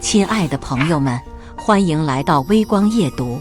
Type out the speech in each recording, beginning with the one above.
亲爱的朋友们，欢迎来到微光夜读。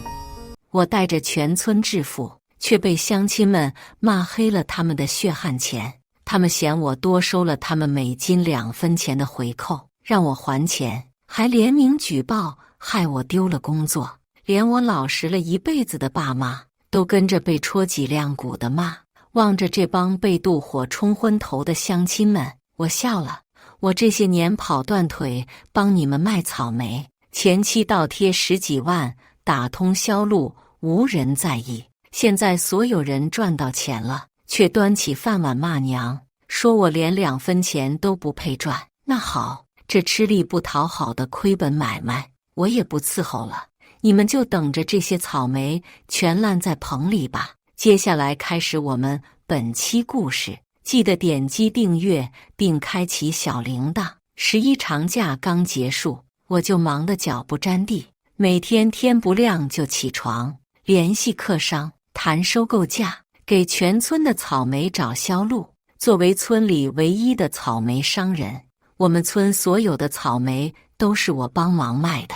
我带着全村致富，却被乡亲们骂黑了他们的血汗钱。他们嫌我多收了他们每斤2分钱的回扣，让我还钱，还联名举报，害我丢了工作。连我老实了一辈子的爸妈都跟着被戳脊梁骨的骂。望着这帮被妒火冲昏头的乡亲们，我笑了。我这些年跑断腿帮你们卖草莓，前期倒贴10几万，打通销路，无人在意。现在所有人赚到钱了，却端起饭碗骂娘，说我连2分钱都不配赚。那好，这吃力不讨好的亏本买卖，我也不伺候了。你们就等着这些草莓全烂在棚里吧。接下来开始我们本期故事。记得点击订阅并开启小铃铛。11长假刚结束，我就忙得脚不沾地，每天天不亮就起床，联系客商谈收购价，给全村的草莓找销路。作为村里唯一的草莓商人，我们村所有的草莓都是我帮忙卖的，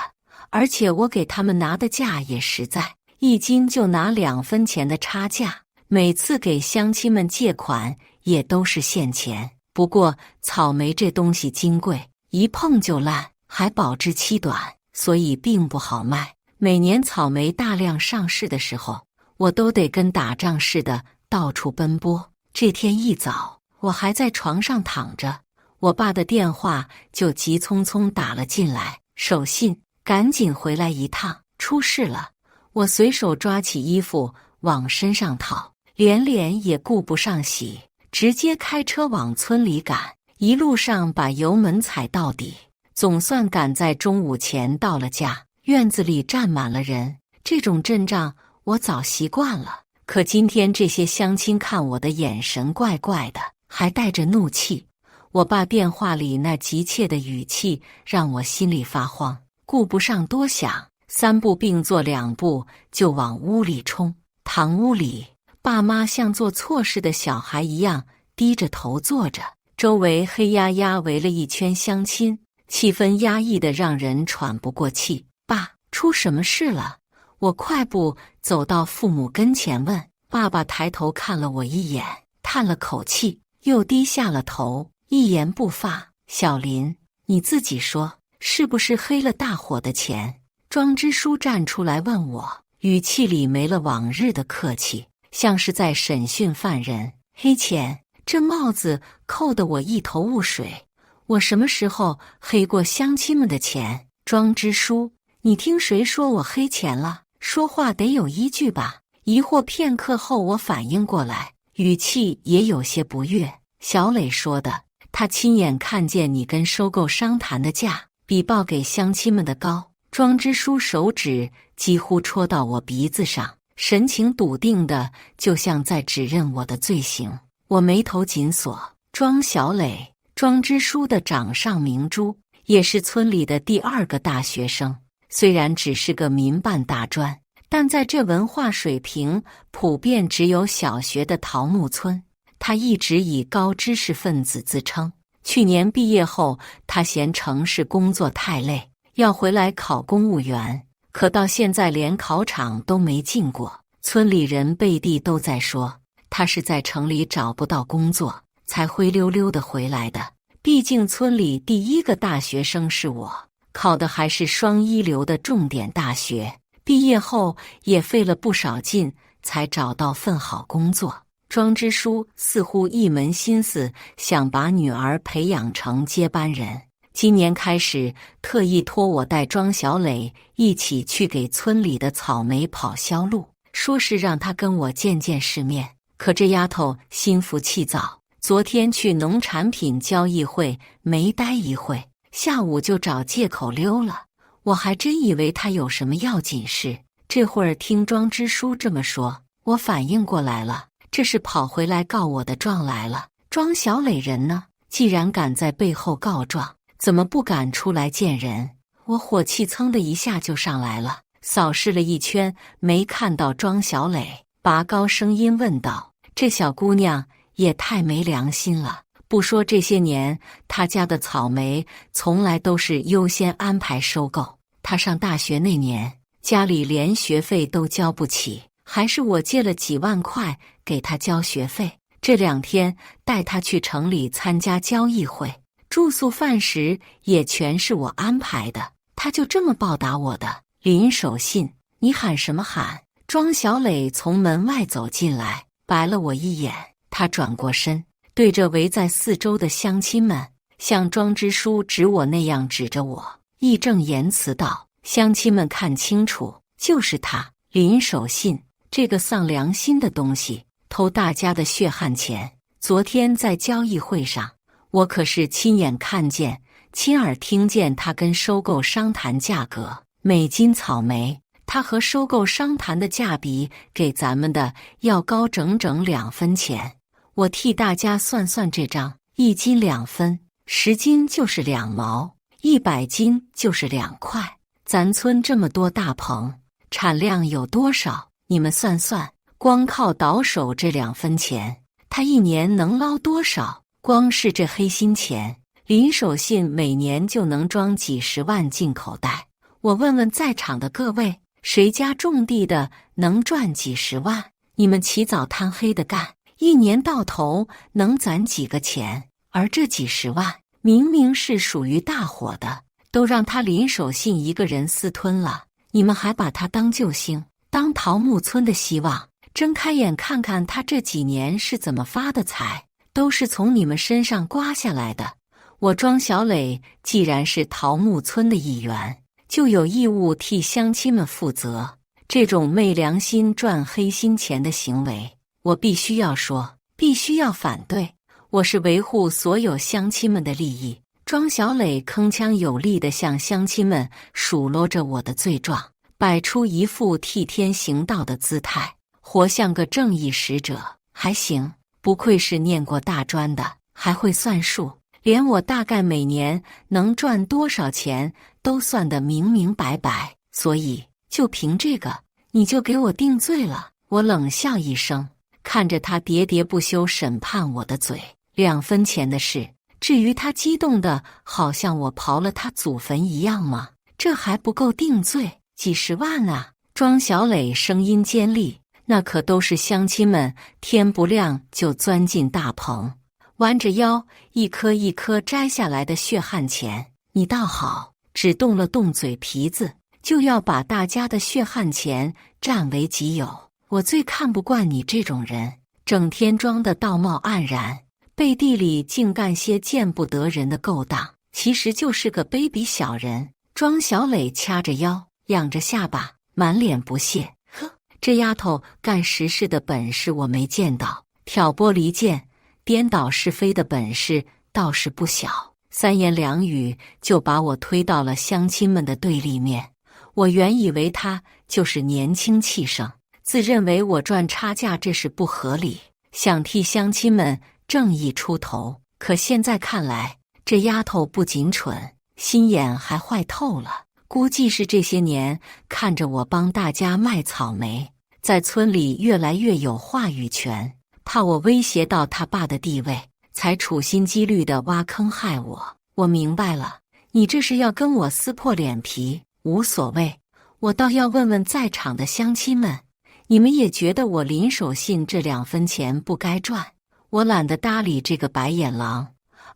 而且我给他们拿的价也实在，1斤就拿2分钱的差价。每次给乡亲们借款也都是现钱。不过草莓这东西金贵，一碰就烂，还保质期短，所以并不好卖。每年草莓大量上市的时候，我都得跟打仗似的到处奔波。这天一早，我还在床上躺着，我爸的电话就急匆匆打了进来，手信，赶紧回来一趟，出事了。我随手抓起衣服往身上套，连脸也顾不上洗，直接开车往村里赶，一路上把油门踩到底，总算赶在中午前到了家。院子里站满了人，这种阵仗我早习惯了，可今天这些乡亲看我的眼神怪怪的，还带着怒气。我爸电话里那急切的语气让我心里发慌，顾不上多想，3步并作2步就往屋里冲。堂屋里，爸妈像做错事的小孩一样低着头坐着，周围黑压压围了一圈乡亲，气氛压抑得让人喘不过气。爸，出什么事了？我快步走到父母跟前问。爸爸抬头看了我一眼，叹了口气，又低下了头，一言不发。小林，你自己说，是不是黑了大伙的钱？庄支书站出来问我，语气里没了往日的客气，像是在审讯犯人。黑钱，这帽子扣得我一头雾水。我什么时候黑过乡亲们的钱？庄支书，你听谁说我黑钱了？说话得有依据吧。疑惑片刻后，我反应过来，语气也有些不悦。小磊说的，他亲眼看见你跟收购商谈的价比报给乡亲们的高。庄支书手指几乎戳到我鼻子上，神情笃定的，就像在指认我的罪行。我眉头紧锁。庄小磊，庄支书的掌上明珠，也是村里的第2个大学生。虽然只是个民办大专，但在这文化水平普遍只有小学的桃木村，他一直以高知识分子自称。去年毕业后，他嫌城市工作太累，要回来考公务员，可到现在连考场都没进过。村里人背地都在说，他是在城里找不到工作，才灰溜溜的回来的。毕竟村里第1个大学生是我，考的还是双一流的重点大学，毕业后也费了不少劲才找到份好工作。庄支书似乎一门心思想把女儿培养成接班人，今年开始特意托我带庄小磊一起去给村里的草莓跑销路，说是让他跟我见见世面。可这丫头心浮气躁，昨天去农产品交易会没待一会，下午就找借口溜了。我还真以为她有什么要紧事，这会儿听庄支书这么说，我反应过来了，这是跑回来告我的状来了。庄小磊人呢？既然敢在背后告状，怎么不敢出来见人？我火气噌的一下就上来了，扫视了一圈，没看到庄小磊，拔高声音问道：“这小姑娘也太没良心了，不说这些年，他家的草莓从来都是优先安排收购。他上大学那年，家里连学费都交不起，还是我借了几万块给他交学费。这2天带他去城里参加交易会，住宿饭食也全是我安排的。他就这么报答我的。林守信，你喊什么喊？庄小磊从门外走进来，白了我一眼。他转过身，对着围在四周的乡亲们，像庄支书指我那样指着我，义正言辞道：乡亲们看清楚，就是他林守信这个丧良心的东西，偷大家的血汗钱。昨天在交易会上，我可是亲眼看见，亲耳听见他跟收购商谈价格。每斤草莓，他和收购商谈的价比给咱们的要高整整2分钱。我替大家算算这账，1斤2分，10斤就是2毛，100斤就是2块。咱村这么多大棚，产量有多少？你们算算，光靠倒手这2分钱，他1年能捞多少？光是这黑心钱，林守信每年就能装几十万进口袋。我问问在场的各位，谁家种地的能赚几十万？你们起早贪黑的干，1年到头能攒几个钱？而这几十万明明是属于大伙的，都让他林守信一个人私吞了。你们还把他当救星，当桃木村的希望？睁开眼看看他这几年是怎么发的财，都是从你们身上刮下来的。我庄小磊既然是桃木村的一员，就有义务替乡亲们负责。这种昧良心赚黑心钱的行为，我必须要说，必须要反对。我是维护所有乡亲们的利益。庄小磊铿锵有力地向乡亲们数落着我的罪状，摆出一副替天行道的姿态，活像个正义使者。还行，不愧是念过大专的，还会算数，连我大概每年能赚多少钱都算得明明白白。所以就凭这个，你就给我定罪了？我冷笑一声，看着他喋喋不休审判我的嘴。2分钱的事，至于他激动的好像我刨了他祖坟一样吗？这还不够定罪？几十万啊！庄小磊声音尖利，那可都是乡亲们天不亮就钻进大棚，弯着腰一颗一颗摘下来的血汗钱。你倒好，只动了动嘴皮子，就要把大家的血汗钱占为己有。我最看不惯你这种人，整天装得道貌岸然，背地里竟干些见不得人的勾当，其实就是个卑鄙小人。庄小磊掐着腰，仰着下巴，满脸不屑。呵，这丫头干实事的本事我没见到，挑拨离间、颠倒是非的本事倒是不小。3言2语就把我推到了乡亲们的对立面。我原以为他就是年轻气盛，自认为我赚差价这是不合理，想替乡亲们正义出头。可现在看来，这丫头不仅蠢，心眼还坏透了。估计是这些年看着我帮大家卖草莓，在村里越来越有话语权，怕我威胁到他爸的地位，才处心积虑地挖坑害我。我明白了，你这是要跟我撕破脸皮。无所谓，我倒要问问在场的乡亲们，你们也觉得我林守信这2分钱不该赚？我懒得搭理这个白眼狼，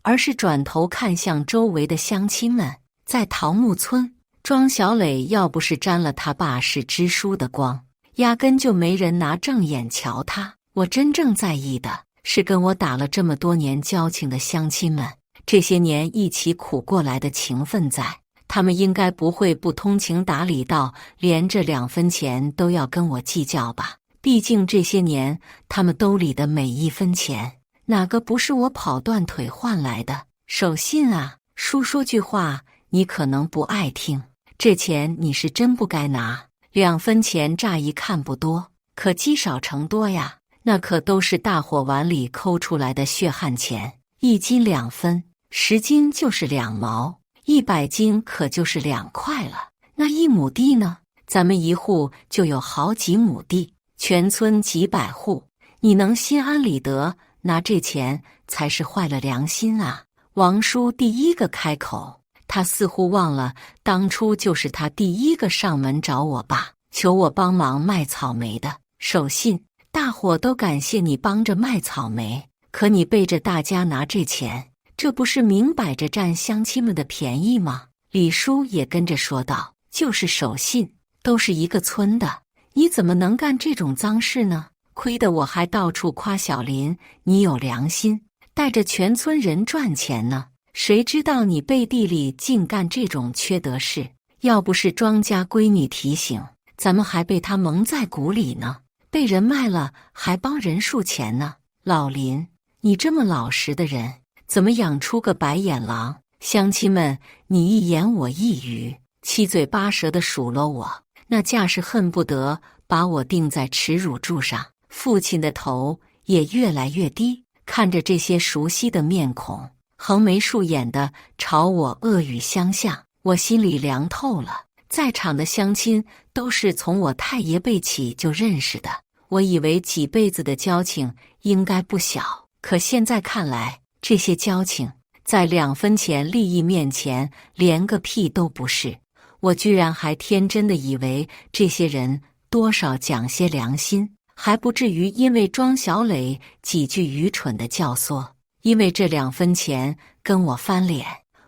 而是转头看向周围的乡亲们。在桃木村，庄小磊要不是沾了他爸是支书的光，压根就没人拿正眼瞧他。我真正在意的是跟我打了这么多年交情的乡亲们，这些年一起苦过来的情分在，他们应该不会不通情达理到连这2分钱都要跟我计较吧？毕竟这些年他们兜里的每1分钱，哪个不是我跑断腿换来的？守信啊，叔说句话你可能不爱听，这钱你是真不该拿。2分钱乍一看不多，可积少成多呀，那可都是大伙碗里抠出来的血汗钱。1斤2分，10斤就是2毛，100斤可就是2块了。那1亩地呢？咱们一户就有好几亩地，全村几百户，你能心安理得拿这钱才是坏了良心啊！王叔第一个开口，他似乎忘了当初就是他第一个上门找我爸，求我帮忙卖草莓的。守信，大伙都感谢你帮着卖草莓，可你背着大家拿这钱，这不是明摆着占乡亲们的便宜吗？李叔也跟着说道：“就是守信，都是一个村的，你怎么能干这种脏事呢？亏得我还到处夸小林，你有良心，带着全村人赚钱呢。谁知道你背地里竟干这种缺德事？要不是庄家闺女提醒，咱们还被他蒙在鼓里呢。被人卖了，还帮人数钱呢。老林，你这么老实的人，怎么养出个白眼狼？乡亲们你一言我一语，七嘴八舌地数落我，那架势恨不得把我钉在耻辱柱上。父亲的头也越来越低，看着这些熟悉的面孔，横眉竖眼的朝我恶语相向，我心里凉透了。在场的乡亲都是从我太爷辈起就认识的，我以为几辈子的交情应该不小，可现在看来，这些交情在2分钱利益面前连个屁都不是。我居然还天真的以为这些人多少讲些良心，还不至于因为庄小磊几句愚蠢的教唆，因为这2分钱跟我翻脸。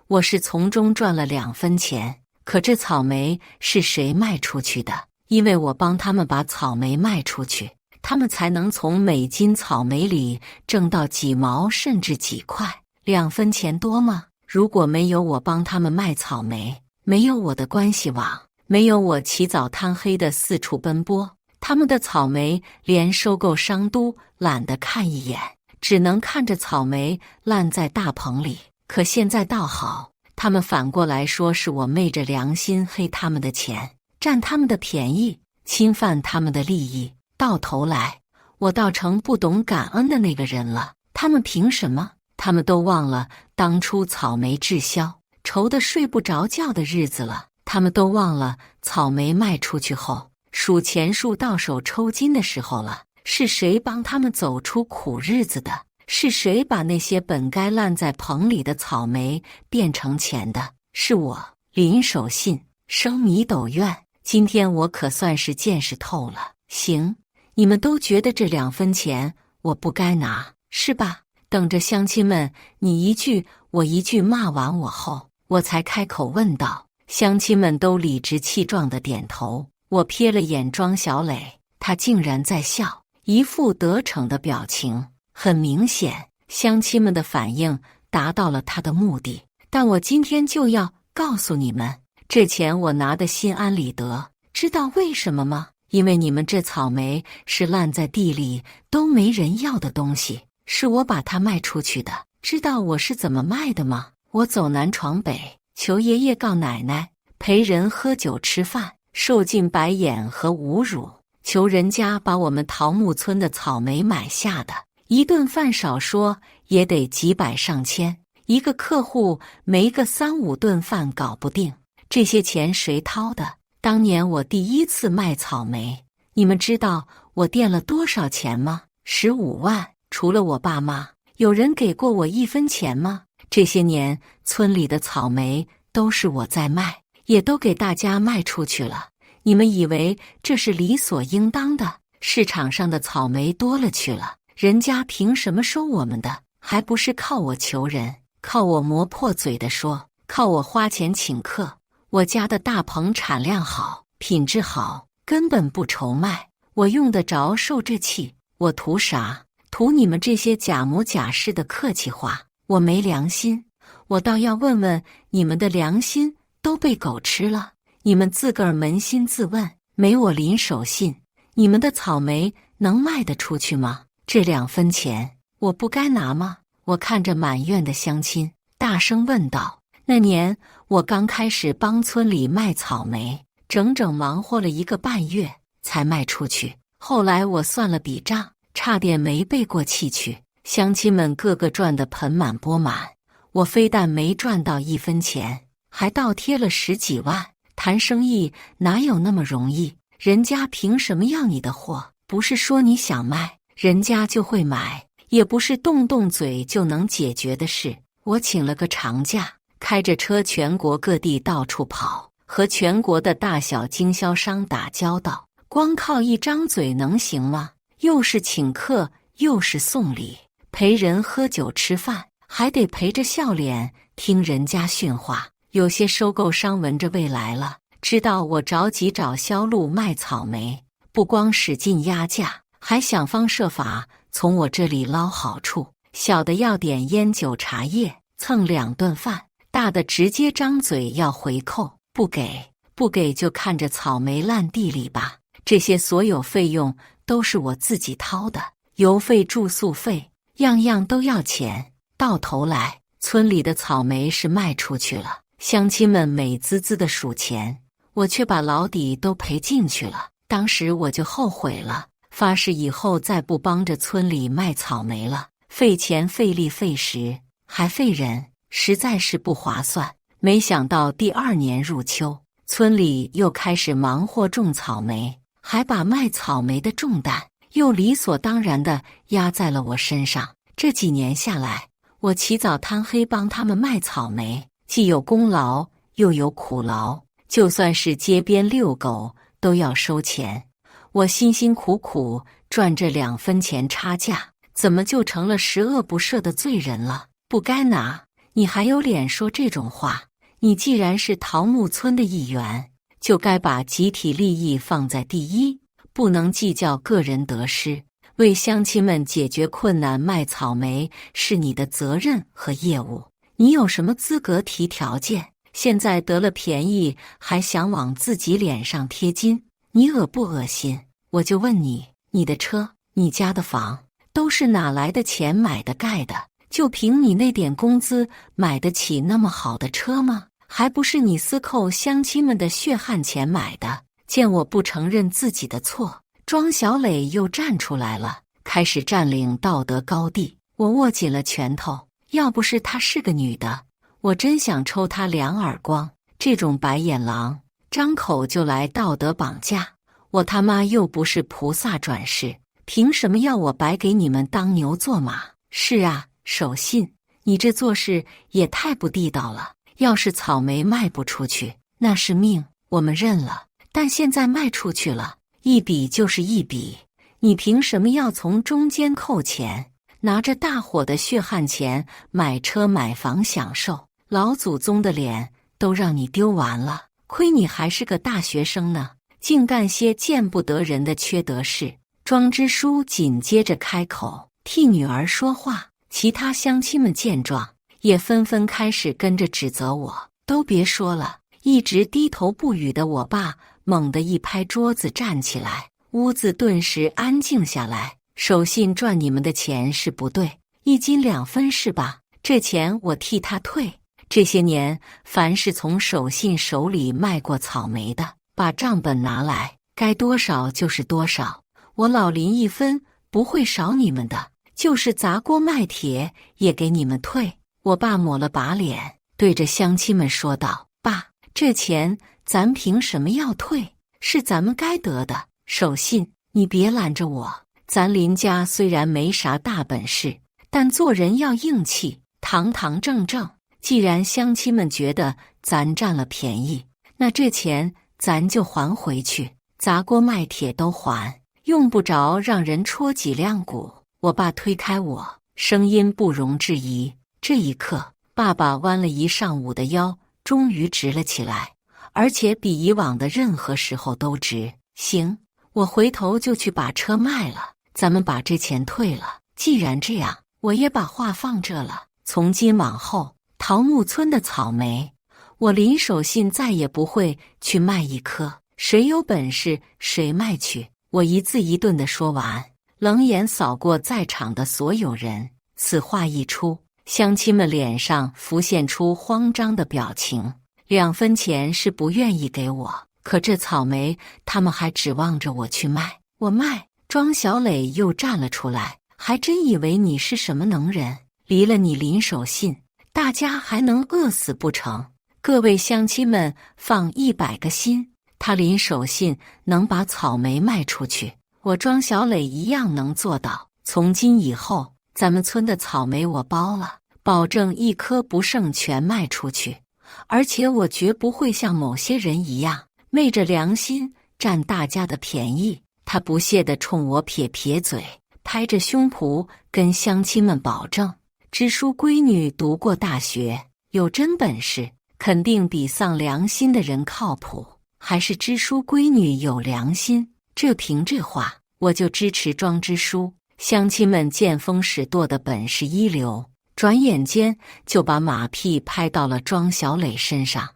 我是从中赚了2分钱，可这草莓是谁卖出去的？因为我帮他们把草莓卖出去，他们才能从每斤草莓里挣到几毛甚至几块。2分钱多吗？如果没有我帮他们卖草莓，没有我的关系网，没有我起早贪黑的四处奔波，他们的草莓连收购商都懒得看一眼，只能看着草莓烂在大棚里。可现在倒好，他们反过来说是我昧着良心黑他们的钱，占他们的便宜，侵犯他们的利益。到头来，我倒成不懂感恩的那个人了。他们凭什么？他们都忘了当初草莓滞销，愁得睡不着觉的日子了。他们都忘了草莓卖出去后，数钱数到手抽筋的时候了。是谁帮他们走出苦日子的？是谁把那些本该烂在棚里的草莓变成钱的？是我，林守信。生米斗怨，今天我可算是见识透了。行，你们都觉得这2分钱我不该拿，是吧？等着乡亲们你一句我一句骂完我后，我才开口问道。乡亲们都理直气壮地点头。我瞥了眼庄小磊，他竟然在笑，一副得逞的表情。很明显，乡亲们的反应达到了他的目的。但我今天就要告诉你们，这钱我拿得心安理得。知道为什么吗？因为你们这草莓是烂在地里都没人要的东西，是我把它卖出去的。知道我是怎么卖的吗？我走南闯北，求爷爷告奶奶，陪人喝酒吃饭，受尽白眼和侮辱，求人家把我们桃木村的草莓买下的。一顿饭少说也得几百上千，一个客户没个3、5顿饭搞不定。这些钱谁掏的？当年我第一次卖草莓，你们知道我垫了多少钱吗？15万。除了我爸妈，有人给过我1分钱吗？这些年村里的草莓都是我在卖，也都给大家卖出去了。你们以为这是理所应当的？市场上的草莓多了去了，人家凭什么收我们的？还不是靠我求人，靠我磨破嘴的说，靠我花钱请客。我家的大棚产量好，品质好，根本不愁卖。我用得着受这气？我图啥？图你们这些假模假式的客气话。我没良心，我倒要问问你们的良心都被狗吃了。你们自个儿扪心自问，没我林守信，你们的草莓能卖得出去吗？这2分钱我不该拿吗？我看着满院的乡亲，大声问道。那年我刚开始帮村里卖草莓，整整忙活了1个半月才卖出去。后来我算了笔账，差点没背过气去。乡亲们个个赚得盆满钵满，我非但没赚到1分钱，还倒贴了10几万。谈生意哪有那么容易？人家凭什么要你的货？不是说你想卖，人家就会买。也不是动动嘴就能解决的事。我请了个长假，开着车全国各地到处跑，和全国的大小经销商打交道。光靠一张嘴能行吗？又是请客，又是送礼，陪人喝酒吃饭，还得陪着笑脸听人家训话。有些收购商闻着味来了，知道我着急找销路卖草莓，不光使劲压价，还想方设法从我这里捞好处。小的要点烟酒茶叶，蹭2顿饭；大的直接张嘴要回扣，不给就看着草莓烂地里吧。这些所有费用都是我自己掏的，邮费、住宿费，样样都要钱。到头来，村里的草莓是卖出去了，乡亲们美滋滋的数钱，我却把老底都赔进去了。当时我就后悔了，发誓以后再不帮着村里卖草莓了。费钱费力费时还费人，实在是不划算。没想到第2年入秋，村里又开始忙活种草莓，还把卖草莓的重担又理所当然地压在了我身上。这几年下来，我起早贪黑帮他们卖草莓，既有功劳又有苦劳，就算是街边遛狗都要收钱。我辛辛苦苦赚这2分钱差价，怎么就成了十恶不赦的罪人了？不该拿！你还有脸说这种话？你既然是桃木村的一员，就该把集体利益放在第一，不能计较个人得失。为乡亲们解决困难，卖草莓是你的责任和业务。你有什么资格提条件？现在得了便宜，还想往自己脸上贴金，你恶不恶心？我就问你，你的车，你家的房，都是哪来的钱买的盖的？就凭你那点工资，买得起那么好的车吗？还不是你私扣乡亲们的血汗钱买的。见我不承认自己的错，庄小磊又站出来了，开始占领道德高地。我握紧了拳头，要不是她是个女的，我真想抽她2耳光。这种白眼狼，张口就来道德绑架，我他妈又不是菩萨转世，凭什么要我白给你们当牛做马？是啊，守信，你这做事也太不地道了。要是草莓卖不出去，那是命，我们认了。但现在卖出去了，一笔就是一笔，你凭什么要从中间扣钱？拿着大伙的血汗钱买车买房享受，老祖宗的脸都让你丢完了。亏你还是个大学生呢，竟干些见不得人的缺德事。庄支书紧接着开口替女儿说话，其他乡亲们见状也纷纷开始跟着指责我。都别说了，一直低头不语的我爸猛地一拍桌子站起来，屋子顿时安静下来。守信赚你们的钱是不对，1斤2分是吧？这钱我替他退。这些年凡是从守信手里卖过草莓的，把账本拿来，该多少就是多少，我老林1分不会少你们的，就是砸锅卖铁也给你们退。我爸抹了把脸，对着乡亲们说道：爸，这钱咱凭什么要退？是咱们该得的。守信，你别拦着我。咱林家虽然没啥大本事，但做人要硬气，堂堂正正。既然乡亲们觉得咱占了便宜，那这钱咱就还回去，砸锅卖铁都还，用不着让人戳脊梁骨。我爸推开我，声音不容置疑。这一刻，爸爸弯了一上午的腰终于直了起来，而且比以往的任何时候都直。行，我回头就去把车卖了，咱们把这钱退了。既然这样，我也把话放这了。从今往后，桃木村的草莓，我林守信再也不会去卖一颗，谁有本事谁卖去。我一字一顿地说完，冷眼扫过在场的所有人。此话一出，乡亲们脸上浮现出慌张的表情。2分钱是不愿意给我，可这草莓他们还指望着我去卖。我卖？庄小磊又站了出来，还真以为你是什么能人？离了你林守信，大家还能饿死不成？各位乡亲们放100个心，他林守信能把草莓卖出去，我庄小磊一样能做到。从今以后，咱们村的草莓我包了，保证一颗不剩全卖出去。而且我绝不会像某些人一样，昧着良心占大家的便宜。他不屑地冲我撇撇嘴，拍着胸脯跟乡亲们保证：支书闺女读过大学，有真本事，肯定比丧良心的人靠谱。还是支书闺女有良心，凭这话，我就支持庄支书。乡亲们见风使舵的本事一流，转眼间就把马屁拍到了庄小磊身上。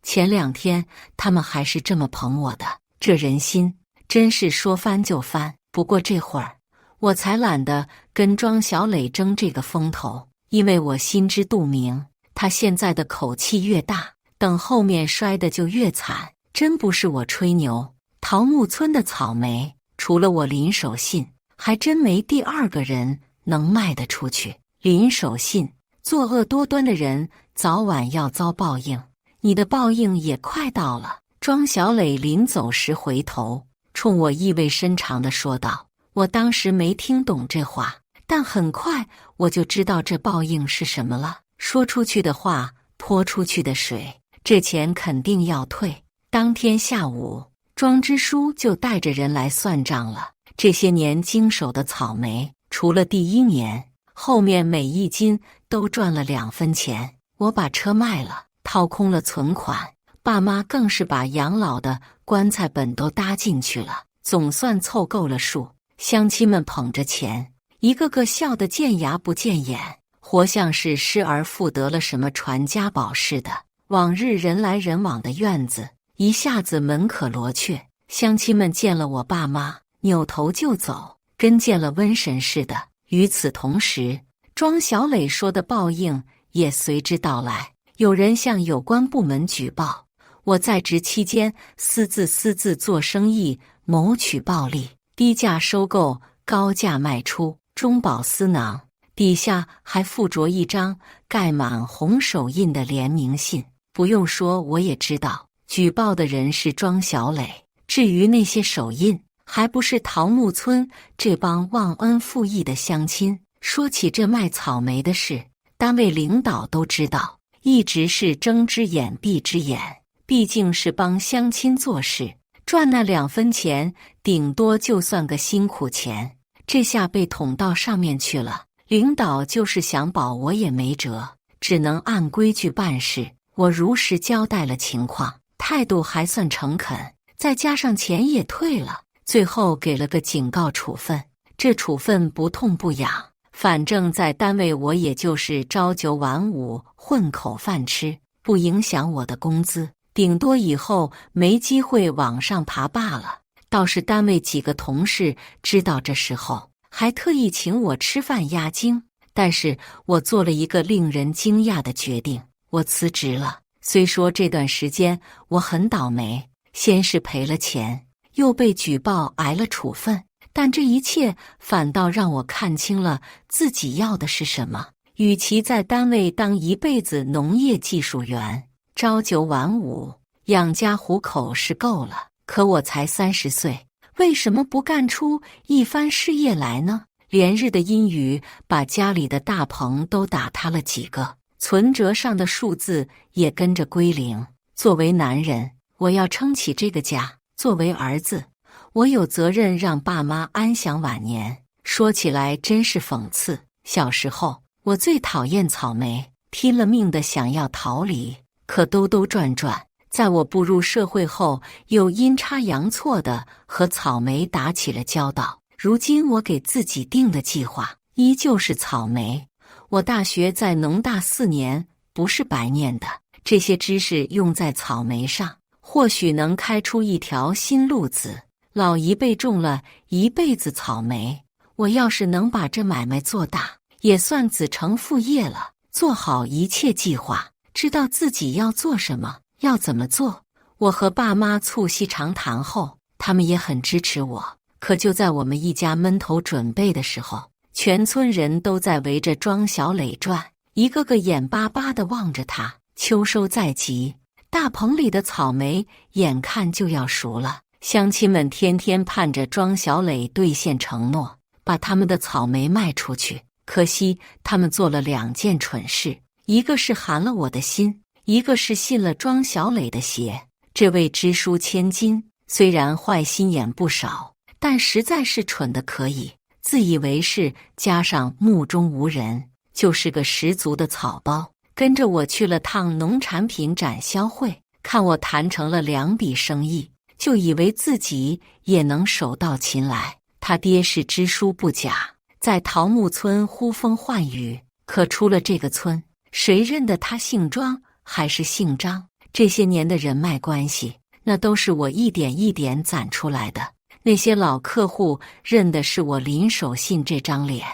前2天他们还是这么捧我的，这人心真是说翻就翻。不过这会儿我才懒得跟庄小磊争这个风头，因为我心知肚明，他现在的口气越大，等后面摔的就越惨。真不是我吹牛，桃木村的草莓除了我林守信，还真没第2个人能卖得出去。林守信，作恶多端的人早晚要遭报应，你的报应也快到了。庄小磊临走时回头，冲我意味深长地说道。我当时没听懂这话，但很快我就知道这报应是什么了。说出去的话，泼出去的水，这钱肯定要退。当天下午，庄支书就带着人来算账了。这些年经手的草莓，除了第1年，后面每一斤都赚了2分钱。我把车卖了，掏空了存款，爸妈更是把养老的棺材本都搭进去了，总算凑够了数。乡亲们捧着钱，一个个笑得见牙不见眼，活像是失而复得了什么传家宝似的。往日人来人往的院子，一下子门可罗雀。乡亲们见了我爸妈，扭头就走，跟见了瘟神似的。与此同时，庄小磊说的报应也随之到来。有人向有关部门举报，我在职期间私自做生意，谋取暴利，低价收购，高价卖出，中饱私囊。底下还附着一张盖满红手印的联名信。不用说，我也知道举报的人是庄小磊。至于那些手印，还不是桃木村这帮忘恩负义的乡亲。说起这卖草莓的事，单位领导都知道，一直是睁只眼闭只眼。毕竟是帮乡亲做事，赚那2分钱，顶多就算个辛苦钱。这下被捅到上面去了，领导就是想保我也没辙，只能按规矩办事。我如实交代了情况，态度还算诚恳，再加上钱也退了，最后给了个警告处分。这处分不痛不痒，反正在单位我也就是朝9晚5混口饭吃，不影响我的工资，顶多以后没机会往上爬罢了。倒是单位几个同事知道这时候，还特意请我吃饭压惊。但是我做了一个令人惊讶的决定，我辞职了。虽说这段时间我很倒霉，先是赔了钱，又被举报挨了处分，但这一切反倒让我看清了自己要的是什么。与其在单位当一辈子农业技术员，朝9晚5，养家糊口是够了，可我才30岁，为什么不干出一番事业来呢？连日的阴雨把家里的大棚都打塌了几个，存折上的数字也跟着归零。作为男人，我要撑起这个家；作为儿子，我有责任让爸妈安享晚年。说起来真是讽刺，小时候我最讨厌草莓，拼了命的想要逃离，可兜兜转转，在我步入社会后，又阴差阳错的和草莓打起了交道。如今我给自己定的计划依旧是草莓。我大学在农大4年，不是白念的，这些知识用在草莓上，或许能开出一条新路子。老一辈种了一辈子草莓，我要是能把这买卖做大，也算子承父业了。做好一切计划，知道自己要做什么，要怎么做。我和爸妈促膝长谈后，他们也很支持我。可就在我们一家闷头准备的时候，全村人都在围着庄小磊转，一个个眼巴巴地望着他。秋收在即，大棚里的草莓眼看就要熟了，乡亲们天天盼着庄小磊兑现承诺，把他们的草莓卖出去。可惜他们做了2件蠢事，一个是寒了我的心，一个是信了庄小磊的邪。这位知书千金虽然坏心眼不少，但实在是蠢得可以，自以为是，加上目中无人，就是个十足的草包。跟着我去了趟农产品展销会，看我谈成了2笔生意，就以为自己也能手到擒来。他爹是知书不假，在桃木村呼风唤雨，可出了这个村，谁认得他姓庄还是姓张？这些年的人脉关系，那都是我一点一点攒出来的。那些老客户认的是我林守信这张脸，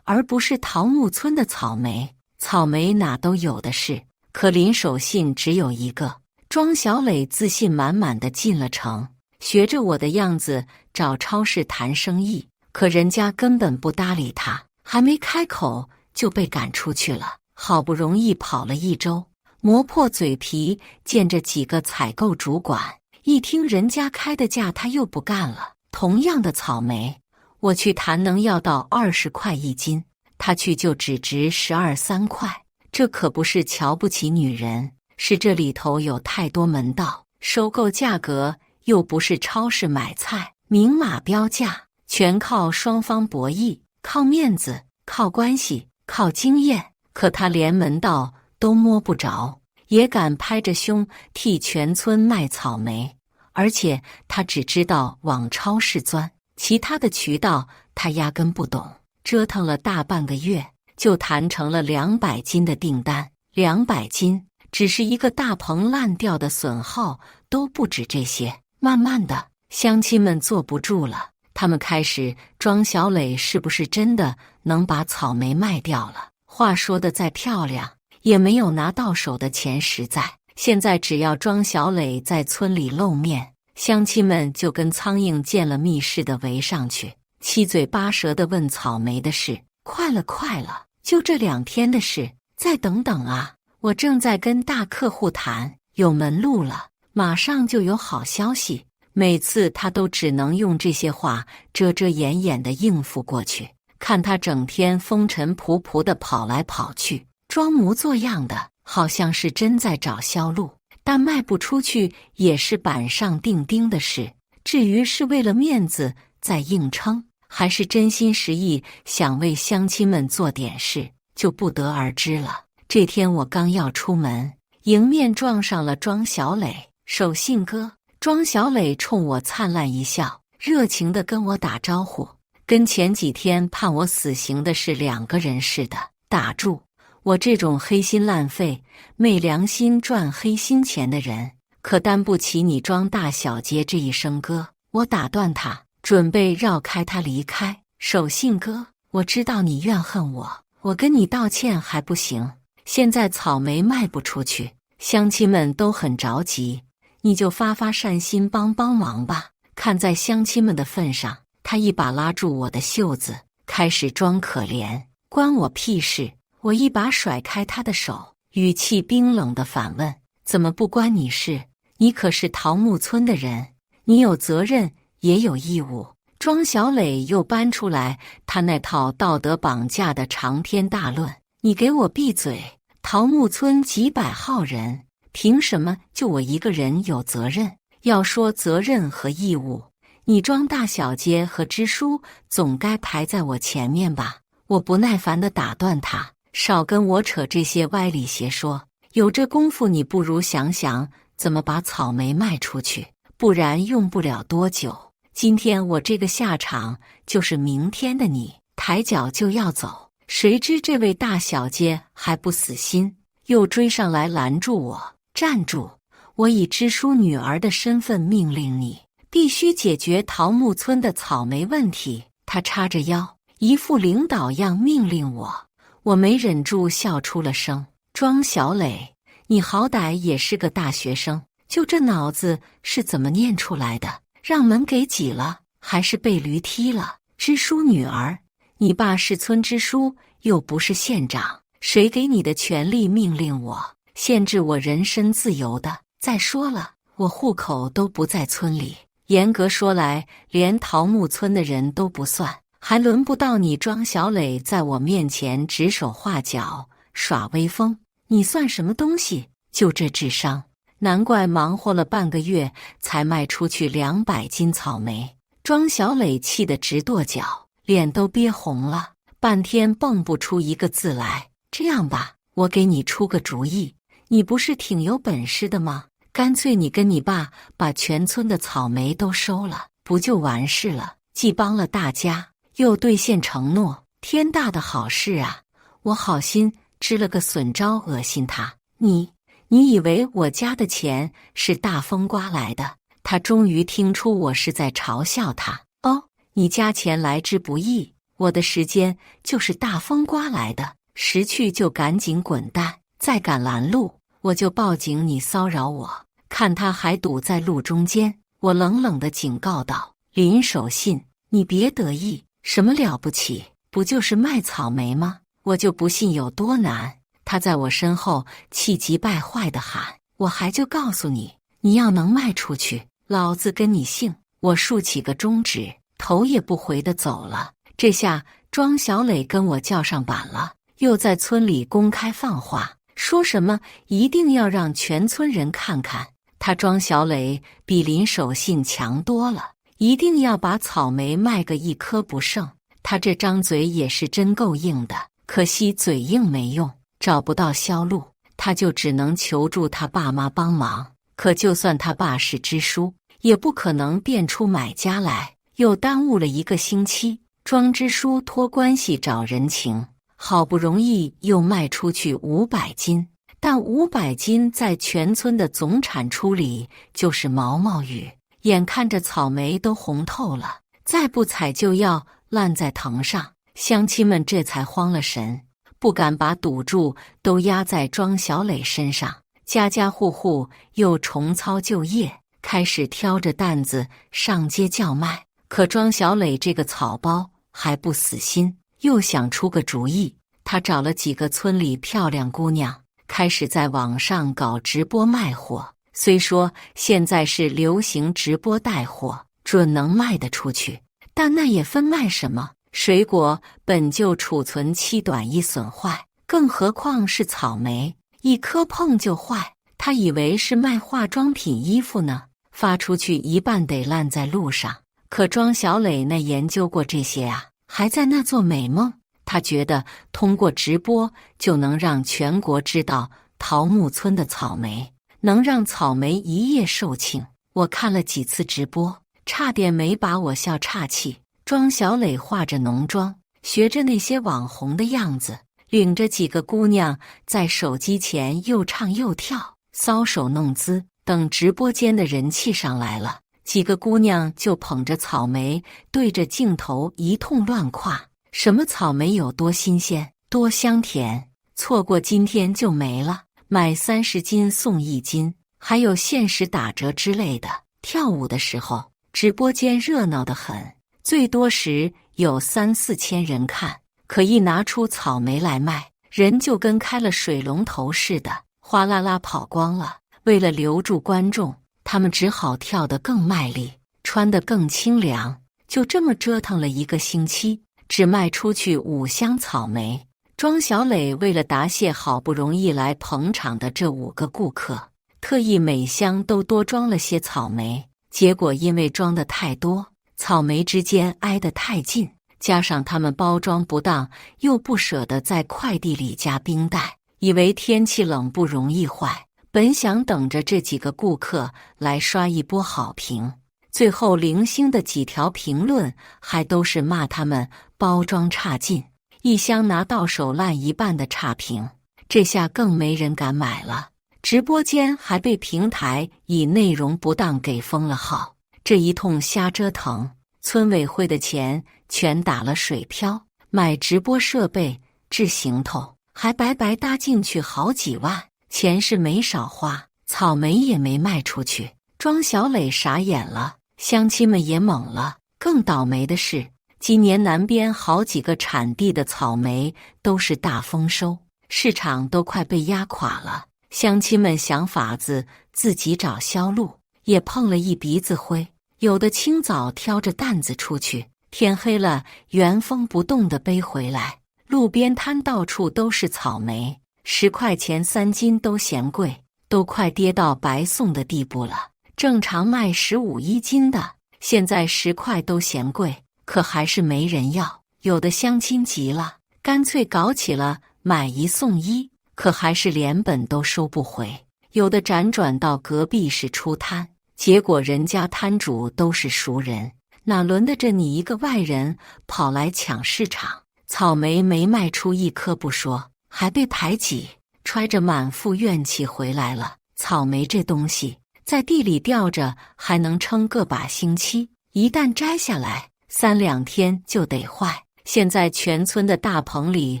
而不是桃木村的草莓。草莓哪都有的是，可林守信只有一个。庄小磊自信满满的进了城，学着我的样子找超市谈生意，可人家根本不搭理他，还没开口就被赶出去了。好不容易跑了1周，磨破嘴皮见着几个采购主管，一听人家开的价他又不干了。同样的草莓，我去谈能要到20块1斤，他去就只值12、13块。这可不是瞧不起女人，是这里头有太多门道，收购价格又不是超市买菜，明码标价，全靠双方博弈，靠面子，靠关系，靠经验。可他连门道都摸不着，也敢拍着胸替全村卖草莓，而且他只知道往超市钻，其他的渠道他压根不懂。折腾了大半个月，就谈成了200斤的订单。200斤，只是一个大棚烂掉的损耗都不止这些。慢慢的，乡亲们坐不住了，他们开始庄小磊是不是真的能把草莓卖掉了？话说的再漂亮，也没有拿到手的钱实在。现在只要庄小磊在村里露面，乡亲们就跟苍蝇见了蜜似的围上去，七嘴八舌地问草莓的事。快了，快了，就这2天的事，再等等啊！我正在跟大客户谈，有门路了，马上就有好消息。每次他都只能用这些话遮遮掩掩地应付过去。看他整天风尘仆仆地跑来跑去，装模作样的，好像是真在找销路，但卖不出去也是板上钉钉的事。至于是为了面子在硬撑，还是真心实意想为乡亲们做点事，就不得而知了。这天我刚要出门，迎面撞上了庄小磊。守信哥。庄小磊冲我灿烂一笑，热情地跟我打招呼，跟前几天判我死刑的是2个人似的。打住！我这种黑心烂肺、昧良心赚黑心钱的人，可担不起你庄大小姐这一声哥。我打断他，准备绕开他离开。守信哥，我知道你怨恨我，我跟你道歉还不行？现在草莓卖不出去，乡亲们都很着急，你就发发善心帮帮忙吧。看在乡亲们的份上，他一把拉住我的袖子，开始装可怜。关我屁事！我一把甩开他的手，语气冰冷地反问：怎么不关你事？你可是桃木村的人，你有责任也有义务。庄小磊又搬出来他那套道德绑架的长篇大论。你给我闭嘴！桃木村几百号人，凭什么就我一个人有责任？要说责任和义务，你庄大小姐和支书总该排在我前面吧？我不耐烦地打断他，少跟我扯这些歪理邪说。有这功夫，你不如想想怎么把草莓卖出去，不然用不了多久，今天我这个下场就是明天的你抬脚就要走。谁知这位大小姐还不死心，又追上来拦住我。站住！我以支书女儿的身份命令你，必须解决桃木村的草莓问题。她叉着腰，一副领导样命令我。我没忍住笑出了声。庄小磊，你好歹也是个大学生，就这脑子是怎么念出来的？让门给挤了，还是被驴踢了？支书女儿，你爸是村支书，又不是县长，谁给你的权利命令我，限制我人身自由的？再说了，我户口都不在村里，严格说来，连桃木村的人都不算。还轮不到你庄小磊在我面前指手画脚耍威风，你算什么东西？就这智商，难怪忙活了半个月才卖出去200斤草莓。庄小磊气得直跺脚，脸都憋红了，半天蹦不出一个字来。这样吧，我给你出个主意，你不是挺有本事的吗？干脆你跟你爸把全村的草莓都收了，不就完事了？既帮了大家，又兑现承诺，天大的好事啊！我好心支了个损招，恶心他。你以为我家的钱是大风刮来的？他终于听出我是在嘲笑他。哦，你家钱来之不易，我的时间就是大风刮来的，识趣就赶紧滚蛋，再敢拦路，我就报警你骚扰我。看他还堵在路中间，我冷冷地警告道：林守信，你别得意，什么了不起？不就是卖草莓吗？我就不信有多难。他在我身后气急败坏地喊：我还就告诉你，你要能卖出去，老子跟你姓！我竖起个中指，头也不回地走了。这下庄小磊跟我叫上板了，又在村里公开放话，说什么一定要让全村人看看他庄小磊比林守信强多了，一定要把草莓卖个一颗不剩。他这张嘴也是真够硬的，可惜嘴硬没用，找不到销路，他就只能求助他爸妈帮忙。可就算他爸是支书，也不可能变出买家来，又耽误了1个星期。庄支书托关系找人情，好不容易又卖出去500斤，但500斤在全村的总产出里就是毛毛雨。眼看着草莓都红透了，再不采就要烂在藤上，乡亲们这才慌了神，不敢把赌注都压在庄小磊身上。家家户户又重操旧业，开始挑着担子上街叫卖。可庄小磊这个草包还不死心，又想出个主意。他找了几个村里漂亮姑娘，开始在网上搞直播卖货。虽说现在是流行直播带货，准能卖得出去，但那也分卖什么。水果本就储存期短易损坏，更何况是草莓，一颗碰就坏。他以为是卖化妆品衣服呢，发出去一半得烂在路上。可庄小磊那研究过这些啊，还在那做美梦。他觉得通过直播就能让全国知道桃木村的草莓，能让草莓一夜售罄。我看了几次直播，差点没把我笑岔气。庄小磊化着浓妆，学着那些网红的样子，领着几个姑娘在手机前又唱又跳，搔首弄姿。等直播间的人气上来了，几个姑娘就捧着草莓对着镜头一通乱夸，什么草莓有多新鲜多香甜，错过今天就没了，买30斤送1斤，还有限时打折之类的。跳舞的时候直播间热闹得很，最多时有3、4千人看，可一拿出草莓来卖，人就跟开了水龙头似的，哗啦啦跑光了。为了留住观众，他们只好跳得更卖力，穿得更清凉。就这么折腾了1个星期，只卖出去5箱草莓。庄小磊为了答谢好不容易来捧场的这5个顾客，特意每箱都多装了些草莓。结果因为装的太多，草莓之间挨得太近，加上他们包装不当，又不舍得在快递里加冰袋，以为天气冷不容易坏，本想等着这几个顾客来刷一波好评，最后零星的几条评论还都是骂他们包装差劲，一箱拿到手烂一半的差评。这下更没人敢买了，直播间还被平台以内容不当给封了号。这一通瞎折腾，村委会的钱全打了水漂，买直播设备、制行头，还白白搭进去好几万。钱是没少花，草莓也没卖出去。庄小磊傻眼了，乡亲们也懵了。更倒霉的是，今年南边好几个产地的草莓都是大丰收，市场都快被压垮了。乡亲们想法子自己找销路，也碰了一鼻子灰。有的清早挑着担子出去，天黑了，原封不动地背回来。路边摊到处都是草莓，10块钱3斤都嫌贵，都快跌到白送的地步了。正常卖15一斤的，现在10块都嫌贵，可还是没人要。有的乡亲急了，干脆搞起了买1送1，可还是连本都收不回。有的辗转到隔壁市出摊，结果人家摊主都是熟人，哪轮得着你一个外人跑来抢市场？草莓没卖出1颗不说，还被排挤，揣着满腹怨气回来了。草莓这东西在地里吊着还能撑个把星期，一旦摘下来3两天就得坏。现在全村的大棚里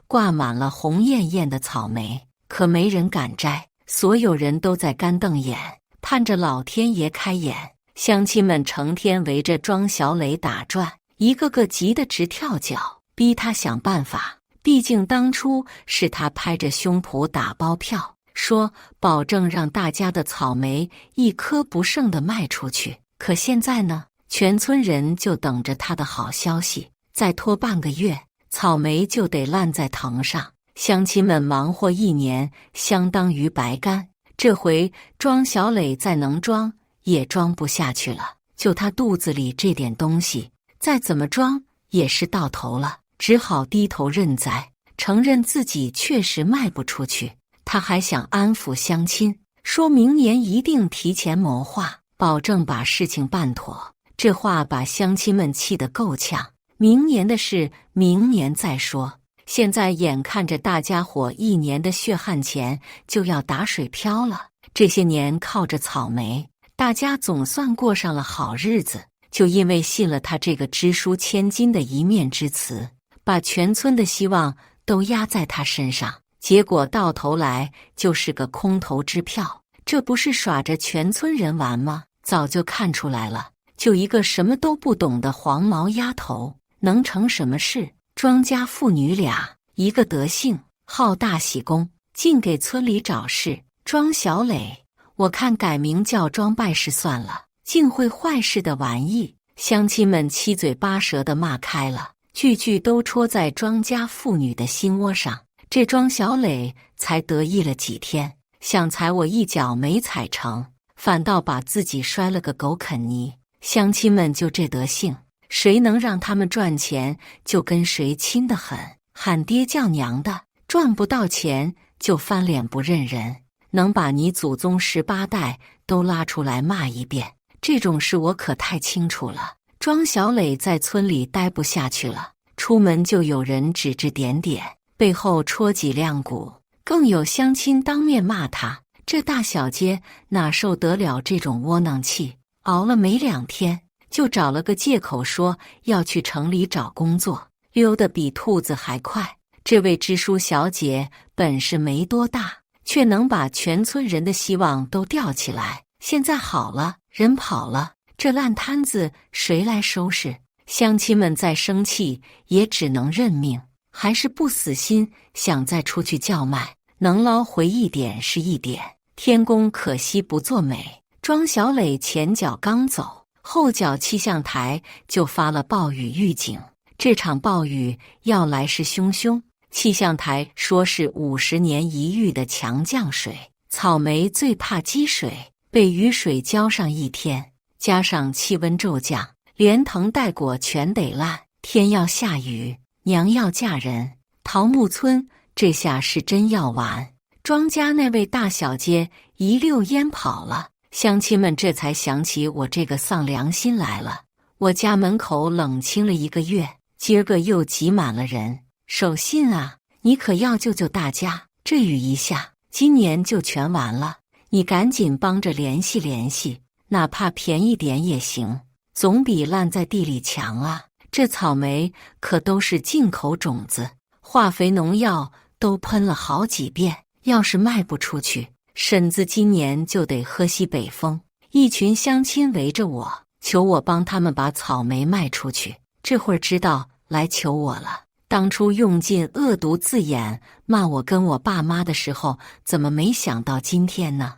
挂满了红艳艳的草莓，可没人敢摘，所有人都在干瞪眼，盼着老天爷开眼。乡亲们成天围着庄小磊打转，一个个急得直跳脚，逼他想办法。毕竟当初是他拍着胸脯打包票，说保证让大家的草莓1颗不剩的卖出去。可现在呢，全村人就等着他的好消息，再拖半个月，草莓就得烂在藤上。乡亲们忙活1年，相当于白干。这回庄小磊再能装也装不下去了，就他肚子里这点东西，再怎么装也是到头了，只好低头认栽，承认自己确实卖不出去。他还想安抚乡亲，说明年一定提前谋划，保证把事情办妥。这话把乡亲们气得够呛。明年的事明年再说，现在眼看着大家伙1年的血汗钱就要打水漂了。这些年靠着草莓，大家总算过上了好日子，就因为信了他这个知书千金的一面之词，把全村的希望都压在他身上，结果到头来就是个空头支票。这不是耍着全村人玩吗？早就看出来了，就一个什么都不懂的黄毛丫头，能成什么事？庄家父女俩，一个德性好大喜功，净给村里找事。庄小磊，我看改名叫庄败事算了，竟会坏事的玩意。乡亲们七嘴八舌地骂开了，句句都戳在庄家妇女的心窝上。这庄小磊才得意了几天，想踩我一脚没踩成，反倒把自己摔了个狗啃泥。乡亲们就这德性，谁能让他们赚钱就跟谁亲得很，喊爹叫娘的，赚不到钱就翻脸不认人，能把你祖宗18代都拉出来骂一遍。这种事我可太清楚了。庄小磊在村里待不下去了，出门就有人指指点点，背后戳脊梁骨，更有乡亲当面骂他。这大小街哪受得了这种窝囊气？熬了没2天，就找了个借口说要去城里找工作，溜得比兔子还快。这位支书小姐本事没多大，却能把全村人的希望都吊起来。现在好了，人跑了，这烂摊子谁来收拾？乡亲们再生气也只能认命，还是不死心，想再出去叫卖，能捞回一点是一点。天公可惜不作美，庄小磊前脚刚走，后脚气象台就发了暴雨预警。这场暴雨要来势汹汹，气象台说是50年一遇的强降水。草莓最怕积水，被雨水浇上1天，加上气温骤降，连藤带果全得烂。天要下雨，娘要嫁人，桃木村这下是真要完。庄家那位大小姐一溜烟跑了，乡亲们这才想起我这个丧良心来了。我家门口冷清了1个月，今儿个又挤满了人。守信啊，你可要救救大家，这雨一下，今年就全完了。你赶紧帮着联系联系，哪怕便宜点也行，总比烂在地里强啊。这草莓可都是进口种子，化肥农药都喷了好几遍，要是卖不出去，婶子今年就得喝西北风。一群乡亲围着我，求我帮他们把草莓卖出去。这会儿知道来求我了。当初用尽恶毒字眼骂我跟我爸妈的时候，怎么没想到今天呢？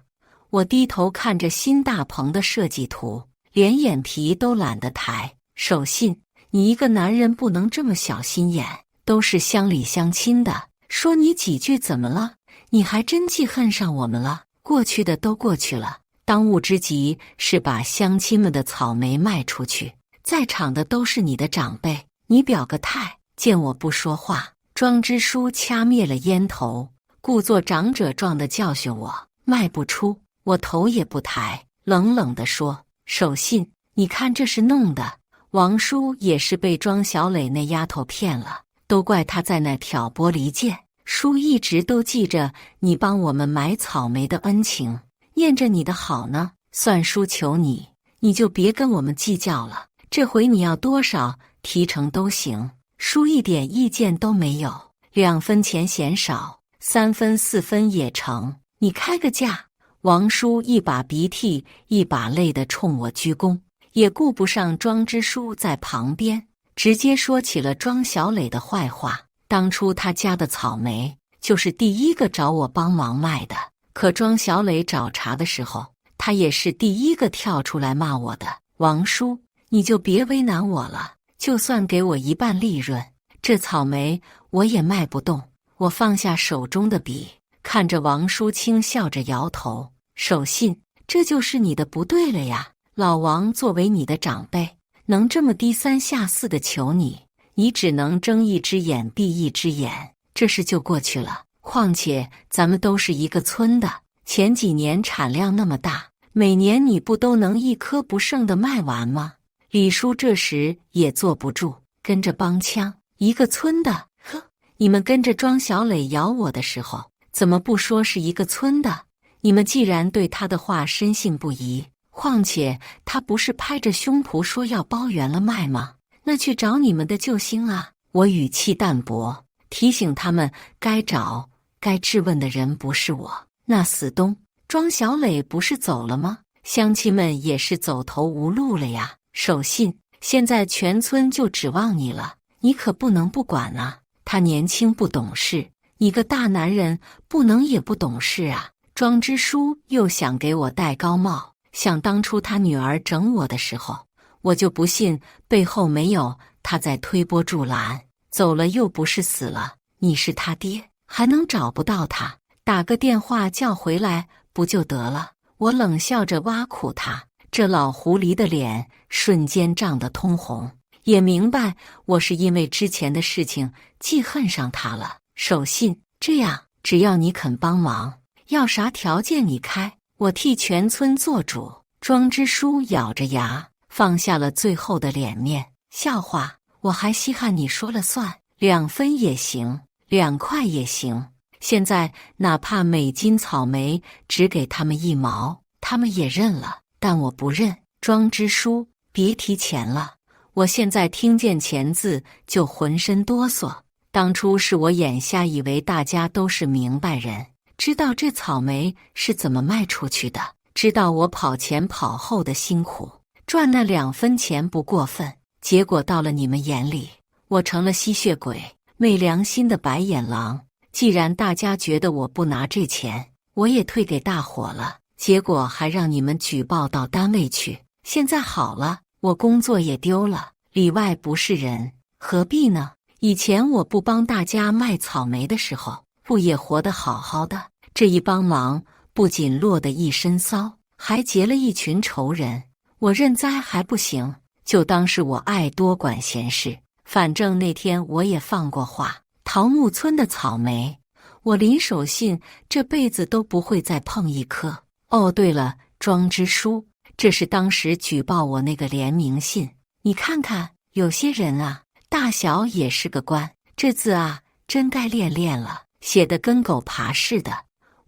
我低头看着新大棚的设计图，连眼皮都懒得抬。守信，你一个男人不能这么小心眼，都是乡里乡亲的，说你几句怎么了？你还真记恨上我们了。过去的都过去了，当务之急是把乡亲们的草莓卖出去。在场的都是你的长辈，你表个态。见我不说话，庄支书掐灭了烟头，故作长者状的教训我，卖不出。我头也不抬，冷冷地说：守信，你看这是弄的。王叔也是被庄小磊那丫头骗了，都怪他在那挑拨离间。叔一直都记着你帮我们买草莓的恩情，念着你的好呢。算叔求你，你就别跟我们计较了。这回你要多少提成都行，叔一点意见都没有。2分钱嫌少，3分4分也成，你开个价。王叔一把鼻涕一把泪地冲我鞠躬，也顾不上庄支书在旁边，直接说起了庄小磊的坏话。当初他家的草莓就是第一个找我帮忙卖的，可庄小磊找茬的时候，他也是第一个跳出来骂我的。王叔，你就别为难我了，就算给我1半利润，这草莓我也卖不动。我放下手中的笔，看着王叔轻笑着摇头。守信，这就是你的不对了呀。老王作为你的长辈，能这么低三下四的求你，你只能睁一只眼闭一只眼，这事就过去了。况且咱们都是一个村的，前几年产量那么大，每年你不都能一颗不剩的卖完吗？李叔这时也坐不住，跟着帮腔：一个村的，呵，你们跟着庄小磊咬我的时候，怎么不说是一个村的？你们既然对他的话深信不疑，况且他不是拍着胸脯说要包圆了卖吗？那去找你们的救星啊！我语气淡薄，提醒他们该找、该质问的人不是我。那死东，庄小磊不是走了吗？乡亲们也是走投无路了呀。守信，现在全村就指望你了，你可不能不管啊。他年轻不懂事，你个大男人不能也不懂事啊。庄支书又想给我戴高帽，想当初他女儿整我的时候，我就不信背后没有他在推波助澜。走了又不是死了，你是他爹，还能找不到他？打个电话叫回来不就得了？我冷笑着挖苦他，这老狐狸的脸瞬间涨得通红，也明白我是因为之前的事情记恨上他了。守信，这样只要你肯帮忙，要啥条件你开，我替全村做主。庄支书咬着牙放下了最后的脸面，笑话，我还稀罕你说了算，2分也行，2块也行。现在哪怕每斤草莓只给他们1毛，他们也认了，但我不认。庄支书，别提钱了，我现在听见钱字就浑身哆嗦。当初是我眼瞎，以为大家都是明白人，知道这草莓是怎么卖出去的，知道我跑前跑后的辛苦，赚那2分钱不过分。结果到了你们眼里，我成了吸血鬼，昧良心的白眼狼。既然大家觉得我不拿这钱，我也退给大伙了，结果还让你们举报到单位去。现在好了，我工作也丢了，里外不是人，何必呢？以前我不帮大家卖草莓的时候，不也活得好好的？这一帮忙，不仅落得一身骚，还结了一群仇人。我认栽还不行，就当是我爱多管闲事。反正那天我也放过话，桃木村的草莓，我林守信这辈子都不会再碰一颗。哦，对了，庄支书，这是当时举报我那个联名信，你看看，有些人啊，大小也是个官，这字啊，真该练练了，写得跟狗爬似的。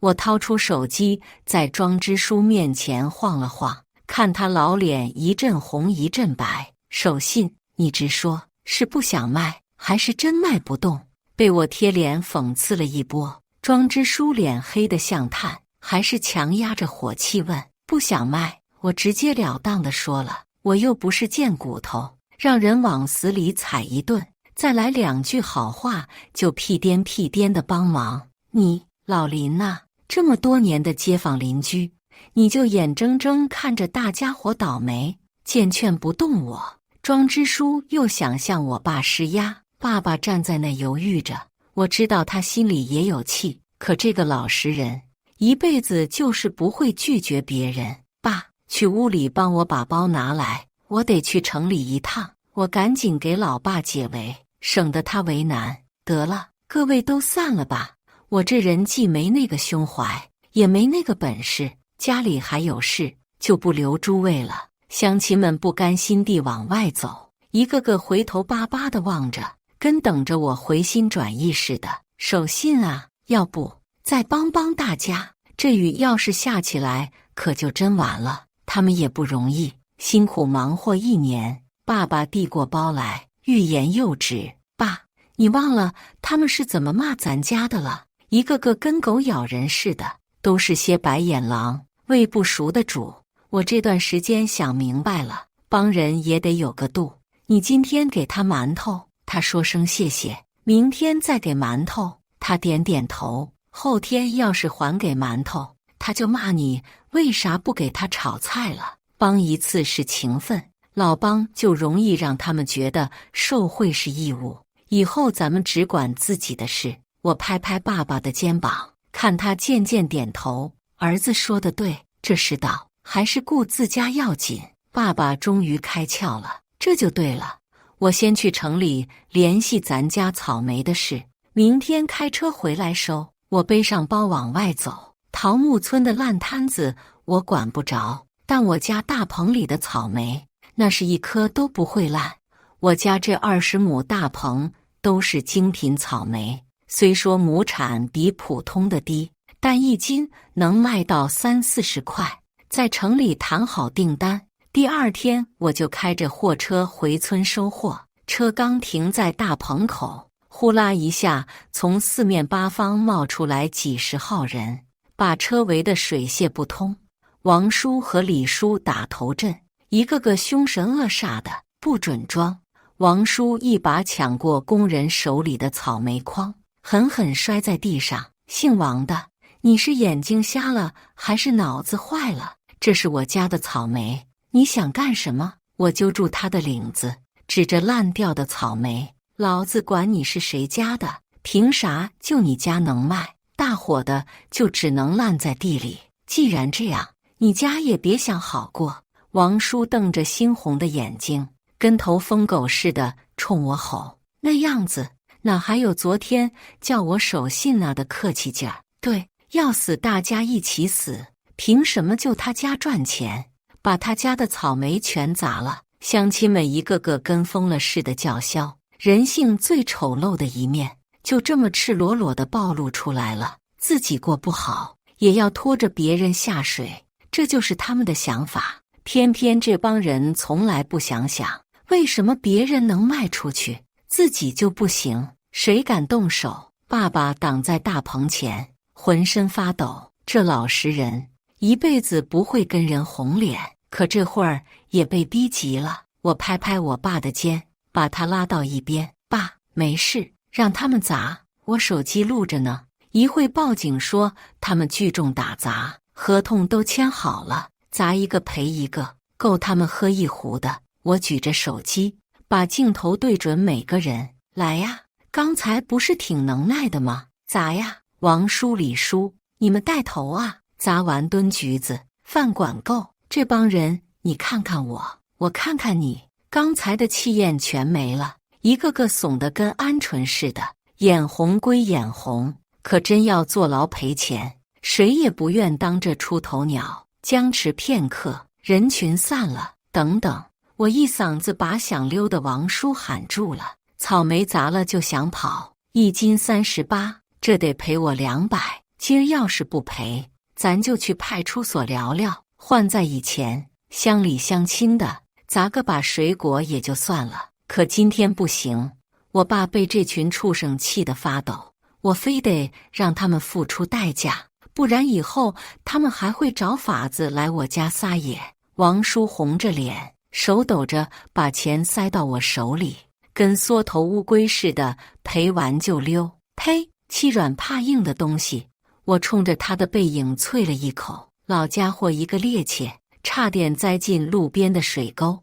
我掏出手机，在庄支书面前晃了晃，看他老脸一阵红一阵白。守信，你直说，是不想卖，还是真卖不动？被我贴脸讽刺了一波，庄支书脸黑得像炭，还是强压着火气问：不想卖？我直截了当地说了，我又不是贱骨头，让人往死里踩一顿，再来2句好话就屁颠屁颠的帮忙。你老林呐，这么多年的街坊邻居，你就眼睁睁看着大家伙倒霉，见劝不动我，庄支书又想向我爸施压，爸爸站在那犹豫着。我知道他心里也有气，可这个老实人一辈子就是不会拒绝别人。爸，去屋里帮我把包拿来，我得去城里一趟。我赶紧给老爸解围，省得他为难。得了，各位都散了吧，我这人既没那个胸怀，也没那个本事，家里还有事，就不留诸位了。乡亲们不甘心地往外走，一个个回头巴巴地望着，跟等着我回心转意似的。守信啊，要不再帮帮大家，这雨要是下起来，可就真完了。他们也不容易，辛苦忙活一年。爸爸递过包来，欲言又止。爸，你忘了他们是怎么骂咱家的了？一个个跟狗咬人似的，都是些白眼狼，喂不熟的主。我这段时间想明白了，帮人也得有个度。你今天给他馒头，他说声谢谢；明天再给馒头，他点点头；后天要是还给馒头，他就骂你为啥不给他炒菜了。帮一次是情分，老帮就容易让他们觉得受贿是义务。以后咱们只管自己的事。我拍拍爸爸的肩膀，看他渐渐点头。儿子说得对，这世道还是顾自家要紧。爸爸终于开窍了，这就对了。我先去城里联系咱家草莓的事，明天开车回来收。我背上包往外走。桃木村的烂摊子我管不着，但我家大棚里的草莓，那是一颗都不会烂。我家这20亩大棚都是精品草莓，虽说亩产比普通的低，但1斤能卖到30-40块。在城里谈好订单，第2天我就开着货车回村收货。车刚停在大棚口，呼啦一下，从4面8方冒出来几10号人，把车围得水泄不通。王叔和李叔打头阵，一个个凶神恶煞的，不准装。王叔一把抢过工人手里的草莓筐，狠狠摔在地上。姓王的，你是眼睛瞎了还是脑子坏了？这是我家的草莓，你想干什么？我揪住他的领子，指着烂掉的草莓，老子管你是谁家的，凭啥就你家能卖？大伙的就只能烂在地里。既然这样，你家也别想好过。王叔瞪着猩红的眼睛，跟头疯狗似的冲我吼，那样子哪还有昨天叫我守信啊的客气劲儿？对，要死大家一起死，凭什么就他家赚钱？把他家的草莓全砸了。乡亲们一个个跟疯了似的叫嚣，人性最丑陋的一面就这么赤裸裸地暴露出来了。自己过不好，也要拖着别人下水，这就是他们的想法。偏偏这帮人从来不想想，为什么别人能卖出去，自己就不行？谁敢动手？爸爸挡在大棚前，浑身发抖。这老实人一辈子不会跟人红脸，可这会儿也被逼急了。我拍拍我爸的肩，把他拉到一边。爸，没事，让他们砸，我手机录着呢。一会报警说他们聚众打砸，合同都签好了，砸一个赔一个，够他们喝一壶的。我举着手机，把镜头对准每个人。来呀，刚才不是挺能耐的吗？砸呀！王叔、李叔，你们带头啊！砸完蹲橘子，饭管够。这帮人，你看看我，我看看你，刚才的气焰全没了，一个个怂得跟鹌鹑似的，眼红归眼红，可真要坐牢赔钱，谁也不愿当这出头鸟。僵持片刻，人群散了。等等，我一嗓子把想溜的王叔喊住了。草莓砸了就想跑，1斤38，这得赔我200。今儿要是不赔，咱就去派出所聊聊。换在以前，乡里乡亲的砸个把水果也就算了，可今天不行。我爸被这群畜生气得发抖，我非得让他们付出代价，不然以后他们还会找法子来我家撒野。王叔红着脸，手抖着把钱塞到我手里，跟缩头乌龟似的，赔完就溜。呸！欺软怕硬的东西！我冲着他的背影啐了一口。老家伙一个趔趄，差点栽进路边的水沟。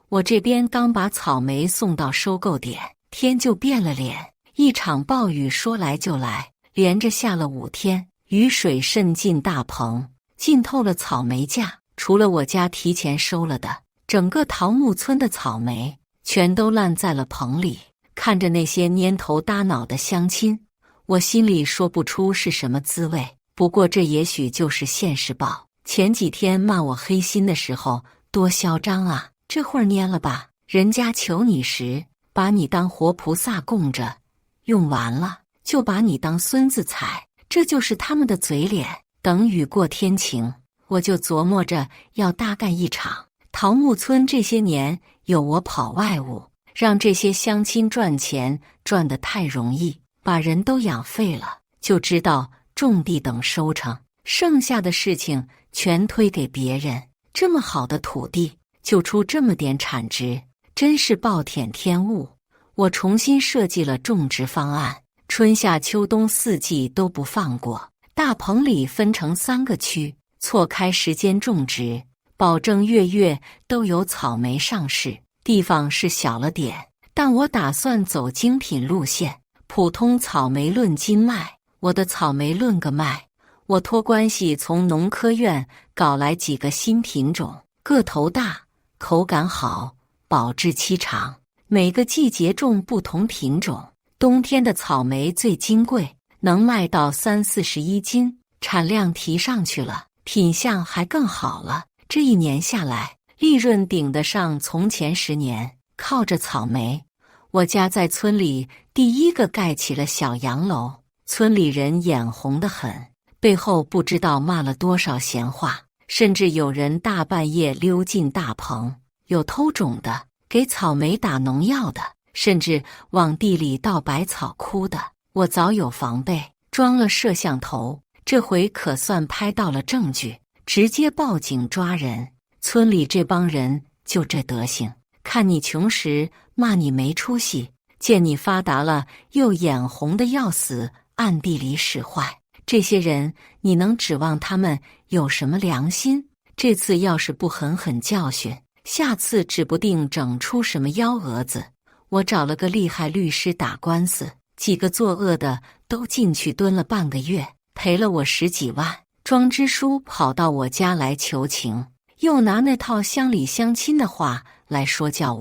我这边刚把草莓送到收购点，天就变了脸，一场暴雨说来就来，连着下了5天，雨水渗进大棚，浸透了草莓架。除了我家提前收了的，整个桃木村的草莓全都烂在了棚里。看着那些蔫头耷脑的乡亲，我心里说不出是什么滋味。不过这也许就是现世报。前几天骂我黑心的时候多嚣张啊，这会儿蔫了吧？人家求你时把你当活菩萨供着，用完了就把你当孙子踩，这就是他们的嘴脸。等雨过天晴，我就琢磨着要大干一场。桃木村这些年有我跑外务，让这些乡亲赚钱赚得太容易，把人都养废了，就知道种地等收成，剩下的事情全推给别人。这么好的土地就出这么点产值，真是暴殄天物。我重新设计了种植方案，春夏秋冬4季都不放过。大棚里分成3个区，错开时间种植，保证月月都有草莓上市。地方是小了点，但我打算走精品路线，普通草莓论斤卖，我的草莓论个卖。我托关系从农科院搞来几个新品种，个头大，口感好，保质期长。每个季节种不同品种，冬天的草莓最金贵，能卖到30-41斤，产量提上去了，品相还更好了。这1年下来，利润顶得上从前10年。靠着草莓，我家在村里第一个盖起了小洋楼，村里人眼红得很，背后不知道骂了多少闲话，甚至有人大半夜溜进大棚，有偷种的，给草莓打农药的，甚至往地里倒百草枯的。我早有防备，装了摄像头，这回可算拍到了证据，直接报警抓人。村里这帮人就这德行，看你穷时骂你没出息，见你发达了又眼红得要死，暗地里使坏。这些人你能指望他们有什么良心？这次要是不狠狠教训，下次指不定整出什么幺蛾子。我找了个厉害律师打官司，几个作恶的都进去蹲了半个月，赔了我10几万。庄支书跑到我家来求情，又拿那套乡里乡亲的话来说教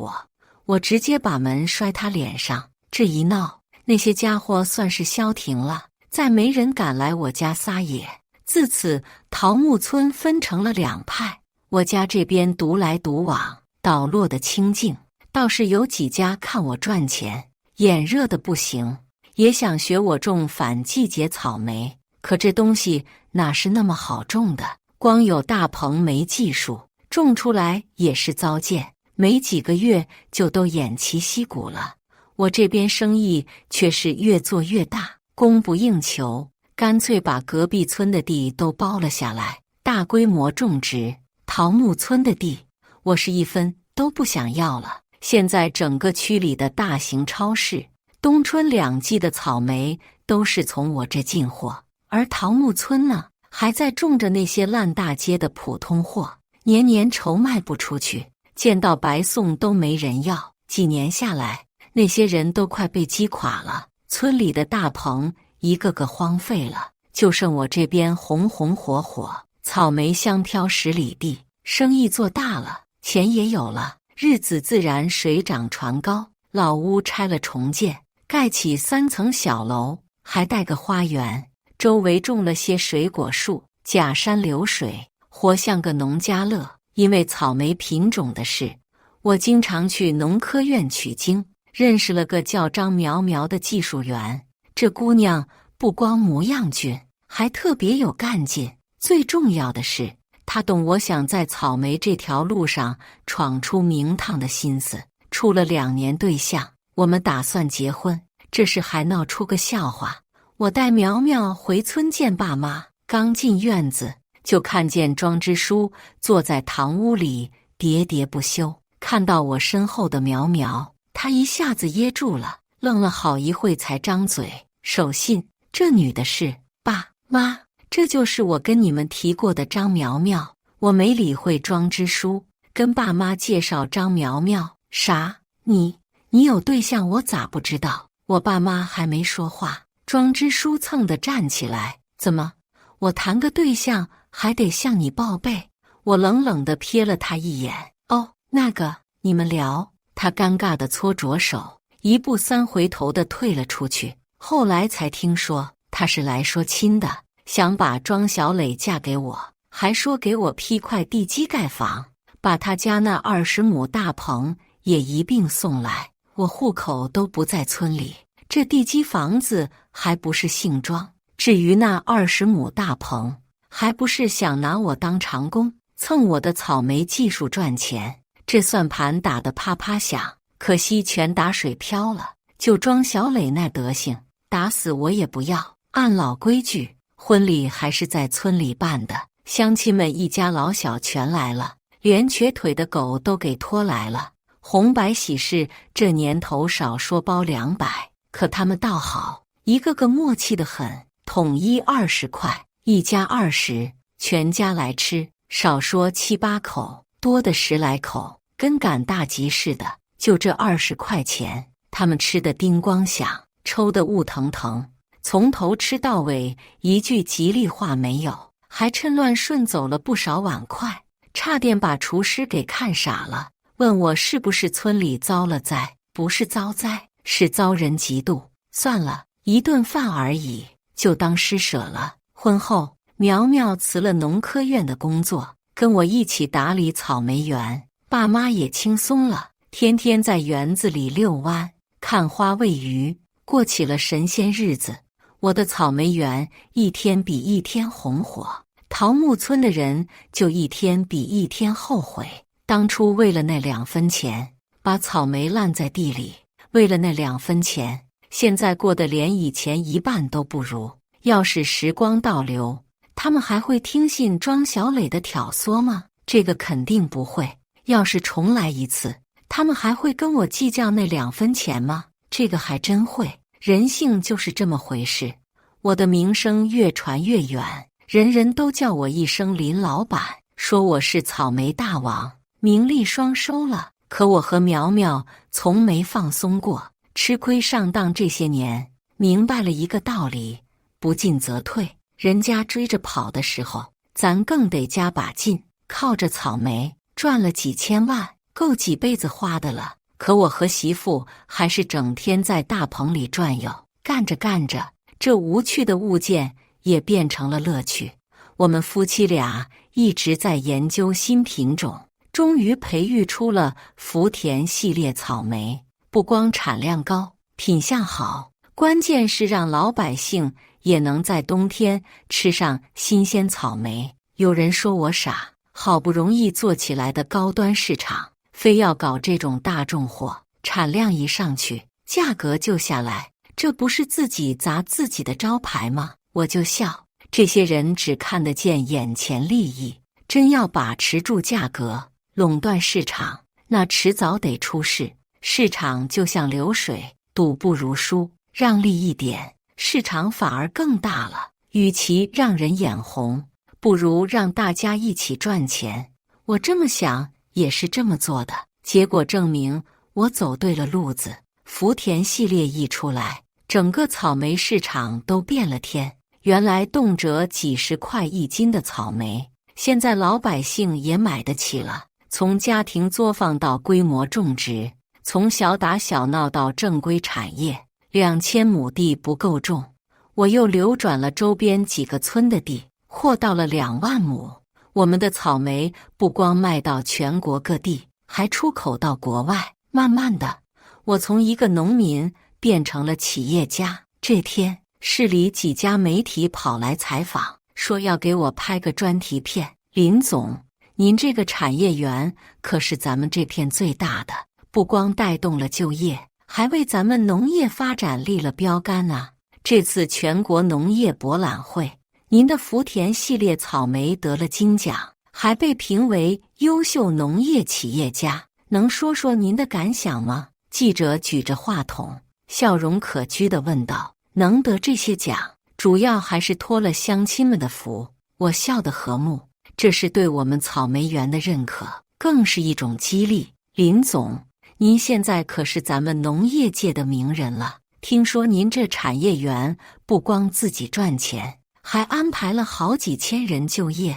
我直接把门摔他脸上。这一闹，那些家伙算是消停了，再没人敢来我家撒野。自此，桃木村分成了2派，我家这边独来独往，倒落的清静。倒是有几家看我赚钱，眼热的不行，也想学我种反季节草莓，可这东西哪是那么好种的？光有大棚没技术，种出来也是糟践，没几个月就都偃旗息鼓了。我这边生意却是越做越大，供不应求，干脆把隔壁村的地都包了下来，大规模种植。桃木村的地，我是一分都不想要了。现在整个区里的大型超市，冬春2季的草莓都是从我这进货，而桃木村呢，还在种着那些烂大街的普通货，年年愁卖不出去，见到白送都没人要。几年下来，那些人都快被击垮了，村里的大棚一个个荒废了，就剩我这边红红火火，草莓香飘10里地，生意做大了，钱也有了，日子自然水涨船高。老屋拆了重建，盖起3层小楼，还带个花园，周围种了些水果树，假山流水，活像个农家乐。因为草莓品种的事，我经常去农科院取经，认识了个叫张苗苗的技术员。这姑娘不光模样俊，还特别有干劲，最重要的是她懂我想在草莓这条路上闯出名堂的心思。处了2年对象，我们打算结婚，这事还闹出个笑话。我带苗苗回村见爸妈，刚进院子就看见庄支书坐在堂屋里喋喋不休，看到我身后的苗苗，他一下子噎住了，愣了好一会才张嘴。守信，这女的是爸妈，这就是我跟你们提过的张苗苗。我没理会庄支书，跟爸妈介绍张苗苗。啥？你有对象？我咋不知道？我爸妈还没说话，庄支书蹭地站起来。怎么？我谈个对象还得向你报备？我冷冷地瞥了他一眼。哦，那个，你们聊。他尴尬地搓着手，一步三回头地退了出去。后来才听说他是来说亲的，想把庄小磊嫁给我，还说给我批块地基盖房，把他家那20亩大棚也一并送来。我户口都不在村里，这地基房子还不是姓庄。至于那20亩大棚，还不是想拿我当长工，蹭我的草莓技术赚钱。这算盘打得啪啪响，可惜全打水漂了。就庄小磊那德行，打死我也不要。按老规矩，婚礼还是在村里办的，乡亲们一家老小全来了，连瘸腿的狗都给拖来了。红白喜事这年头少说包200，可他们倒好，一个个默契得很，统一20块，一家20，全家来吃，少说7、8口，多的10来口，跟赶大集似的。就这20块钱，他们吃得叮咣响，抽得雾腾腾，从头吃到尾，一句吉利话没有，还趁乱顺走了不少碗筷，差点把厨师给看傻了。问我是不是村里遭了灾？不是遭灾，是遭人嫉妒。算了，一顿饭而已，就当施舍了。婚后，苗苗辞了农科院的工作，跟我一起打理草莓园，爸妈也轻松了，天天在园子里遛弯、看花、喂鱼，过起了神仙日子。我的草莓园一天比一天红火，桃木村的人就一天比一天后悔。当初为了那2分钱，把草莓烂在地里，为了那2分钱，现在过得连以前一半都不如。要是时光倒流，他们还会听信庄小磊的挑唆吗？这个肯定不会。要是重来一次，他们还会跟我计较那2分钱吗？这个还真会。人性就是这么回事。我的名声越传越远，人人都叫我一声林老板，说我是草莓大王，名利双收了。可我和苗苗从没放松过，吃亏上当这些年，明白了一个道理：不进则退。人家追着跑的时候，咱更得加把劲。靠着草莓赚了几千万，够几辈子花的了。可我和媳妇还是整天在大棚里转悠，干着干着，这无趣的物件也变成了乐趣。我们夫妻俩一直在研究新品种，终于培育出了福田系列草莓。不光产量高，品相好，关键是让老百姓也能在冬天吃上新鲜草莓。有人说我傻，好不容易做起来的高端市场，非要搞这种大众货，产量一上去，价格就下来，这不是自己砸自己的招牌吗？我就笑，这些人只看得见眼前利益，真要把持住价格，垄断市场，那迟早得出事。市场就像流水，赌不如输，让利一点，市场反而更大了。与其让人眼红，不如让大家一起赚钱。我这么想，也是这么做的。结果证明我走对了路子。福田系列一出来，整个草莓市场都变了天。原来动辄几10块1斤的草莓，现在老百姓也买得起了。从家庭作坊到规模种植，从小打小闹到正规产业，2000亩地不够种，我又流转了周边几个村的地，扩到了2万亩。我们的草莓不光卖到全国各地，还出口到国外。慢慢的，我从一个农民变成了企业家。这天，市里几家媒体跑来采访，说要给我拍个专题片。林总，您这个产业园可是咱们这片最大的，不光带动了就业，还为咱们农业发展立了标杆啊！这次全国农业博览会，您的福田系列草莓得了金奖，还被评为优秀农业企业家，能说说您的感想吗？记者举着话筒，笑容可掬地问道。能得这些奖，主要还是托了乡亲们的福。我笑得和睦，这是对我们草莓园的认可。更是一种激励。林总，您现在可是咱们农业界的名人了，听说您这产业园不光自己赚钱，还安排了好几千人就业，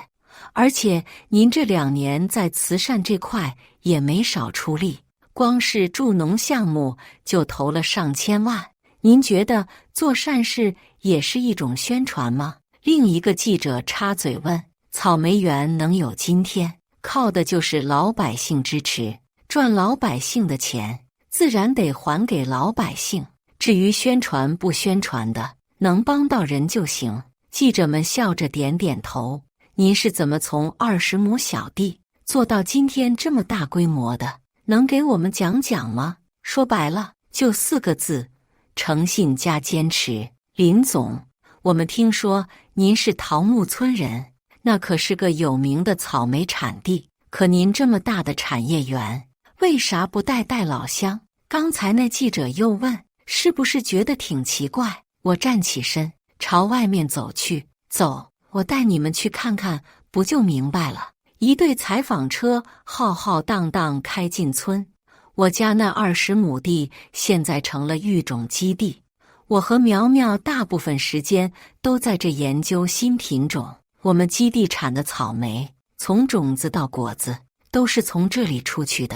而且您这2年在慈善这块也没少出力，光是助农项目就投了上千万。您觉得做善事也是一种宣传吗？另一个记者插嘴问：草莓园能有今天，靠的就是老百姓支持，赚老百姓的钱，自然得还给老百姓。至于宣传不宣传的，能帮到人就行。记者们笑着点点头。您是怎么从20亩小地做到今天这么大规模的？能给我们讲讲吗？说白了，就4个字：诚信加坚持。林总，我们听说您是桃木村人，那可是个有名的草莓产地。可您这么大的产业园，为啥不带老乡？刚才那记者又问，是不是觉得挺奇怪？我站起身，朝外面走去。走，我带你们去看看，不就明白了。一队采访车浩浩荡荡开进村。我家那20亩地现在成了育种基地，我和苗苗大部分时间都在这研究新品种。我们基地产的草莓，从种子到果子都是从这里出去的。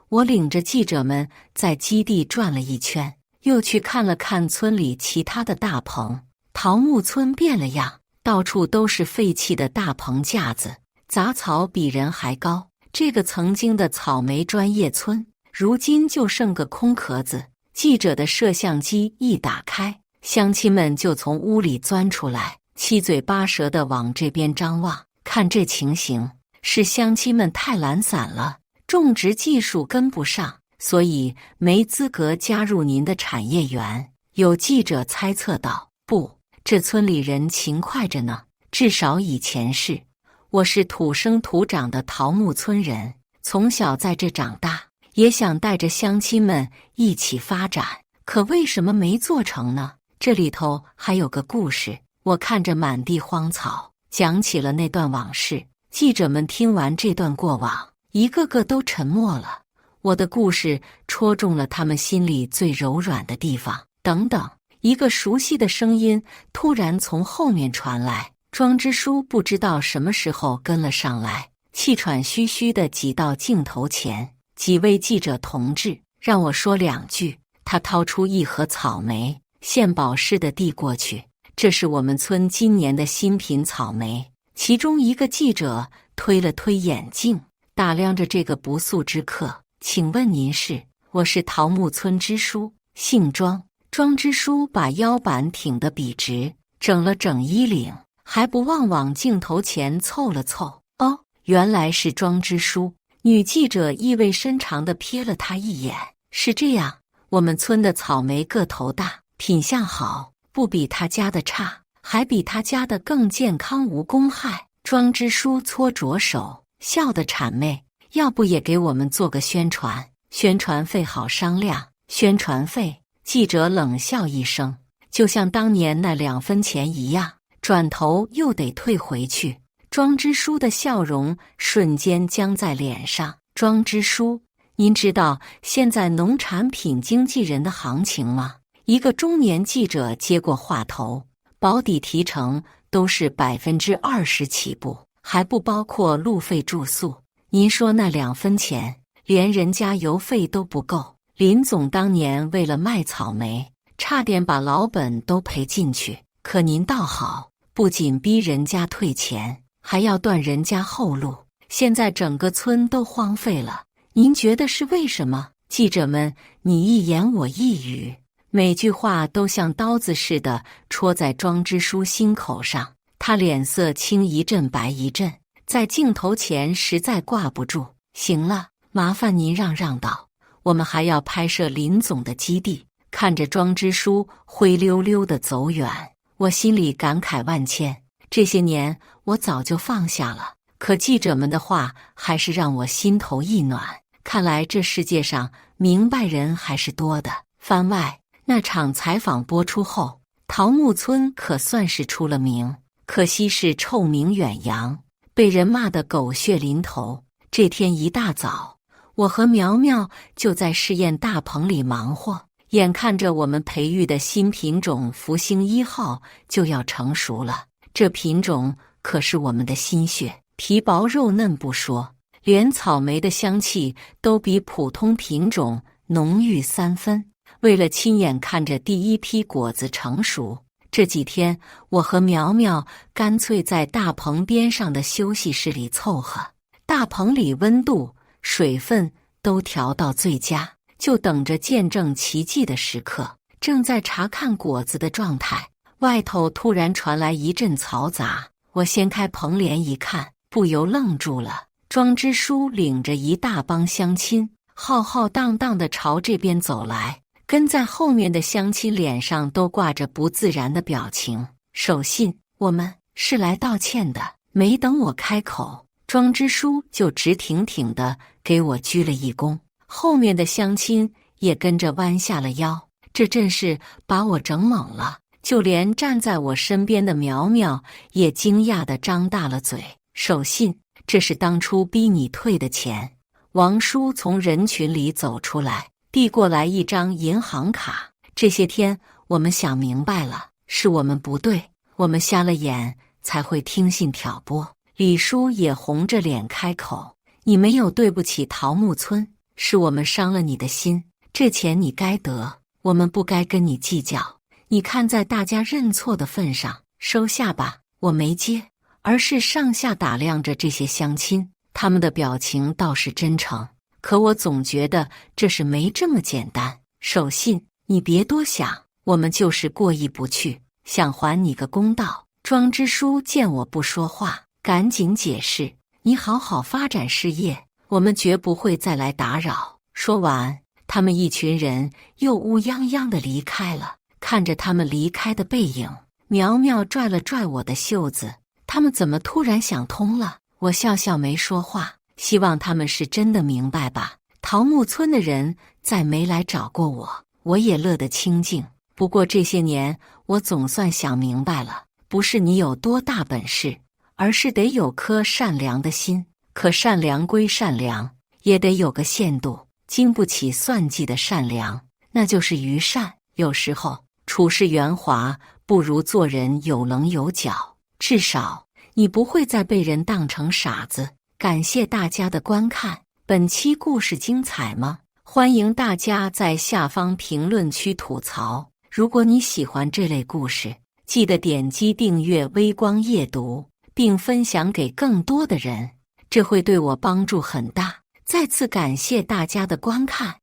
我领着记者们在基地转了一圈，又去看了看村里其他的大棚。桃木村变了样，到处都是废弃的大棚架子，杂草比人还高。这个曾经的草莓专业村，如今就剩个空壳子。记者的摄像机一打开，乡亲们就从屋里钻出来，七嘴八舌地往这边张望。看这情形，是乡亲们太懒散了，种植技术跟不上，所以没资格加入您的产业园。有记者猜测道：不，这村里人勤快着呢，至少以前是。我是土生土长的桃木村人，从小在这长大，也想带着乡亲们一起发展，可为什么没做成呢？这里头还有个故事。我看着满地荒草，讲起了那段往事。记者们听完这段过往，一个个都沉默了。我的故事戳中了他们心里最柔软的地方。等等，一个熟悉的声音突然从后面传来。庄支书不知道什么时候跟了上来，气喘吁吁地挤到镜头前。几位记者同志，让我说2句。他掏出一盒草莓，献宝似的递过去。这是我们村今年的新品草莓。其中一个记者推了推眼镜，打量着这个不速之客。请问您是？我是桃木村支书，姓庄。庄支书把腰板挺得笔直，整了整衣领，还不忘往镜头前凑了凑。哦，原来是庄支书。女记者意味深长地瞥了他一眼。是这样，我们村的草莓个头大，品相好，不比他家的差，还比他家的更健康无公害。庄支书搓着手，笑得谄媚。要不也给我们做个宣传？宣传费好商量。宣传费？记者冷笑一声，就像当年那2分钱一样，转头又得退回去。庄支书的笑容瞬间僵在脸上。庄支书，您知道现在农产品经纪人的行情吗？一个中年记者接过话头，保底提成都是20%起步，还不包括路费住宿。您说那2分钱，连人家邮费都不够。林总当年为了卖草莓，差点把老本都赔进去。可您倒好，不仅逼人家退钱，还要断人家后路。现在整个村都荒废了，您觉得是为什么？记者们你一言我一语，每句话都像刀子似的戳在庄支书心口上。他脸色青一阵白一阵，在镜头前实在挂不住。行了，麻烦您让道，我们还要拍摄林总的基地。看着庄支书灰溜溜地走远，我心里感慨万千。这些年我早就放下了，可记者们的话还是让我心头一暖。看来这世界上明白人还是多的。番外，那场采访播出后，桃木村可算是出了名，可惜是臭名远扬，被人骂得狗血淋头。这天一大早，我和苗苗就在试验大棚里忙活，眼看着我们培育的新品种福星1号就要成熟了。这品种可是我们的心血，皮薄肉嫩不说，连草莓的香气都比普通品种浓郁3分。为了亲眼看着第一批果子成熟，这几天我和苗苗干脆在大棚边上的休息室里凑合。大棚里温度、水分都调到最佳，就等着见证奇迹的时刻。正在查看果子的状态，外头突然传来一阵嘈杂。我掀开棚帘一看，不由愣住了。庄支书领着一大帮乡亲，浩浩荡荡地朝这边走来。跟在后面的乡亲脸上都挂着不自然的表情。守信，我们是来道歉的。没等我开口，庄支书就直挺挺地给我鞠了一躬，后面的乡亲也跟着弯下了腰。这阵势把我整懵了，就连站在我身边的苗苗也惊讶地张大了嘴。守信，这是当初逼你退的钱。王叔从人群里走出来，递过来一张银行卡。这些天我们想明白了，是我们不对，我们瞎了眼才会听信挑拨。李叔也红着脸开口，你没有对不起桃木村，是我们伤了你的心，这钱你该得，我们不该跟你计较。你看在大家认错的份上，收下吧。我没接，而是上下打量着这些乡亲，他们的表情倒是真诚，可我总觉得这事没这么简单。守信，你别多想，我们就是过意不去，想还你个公道。庄支书见我不说话，赶紧解释，你好好发展事业，我们绝不会再来打扰。说完，他们一群人又乌泱泱地离开了。看着他们离开的背影，苗苗拽了拽我的袖子，他们怎么突然想通了？我笑笑没说话，希望他们是真的明白吧。桃木村的人再没来找过我，我也乐得清静。不过这些年我总算想明白了，不是你有多大本事，而是得有颗善良的心。可善良归善良，也得有个限度，经不起算计的善良，那就是愚善。有时候处事圆滑不如做人有棱有角，至少你不会再被人当成傻子。感谢大家的观看，本期故事精彩吗？欢迎大家在下方评论区吐槽。如果你喜欢这类故事，记得点击订阅微光夜读，并分享给更多的人，这会对我帮助很大。再次感谢大家的观看。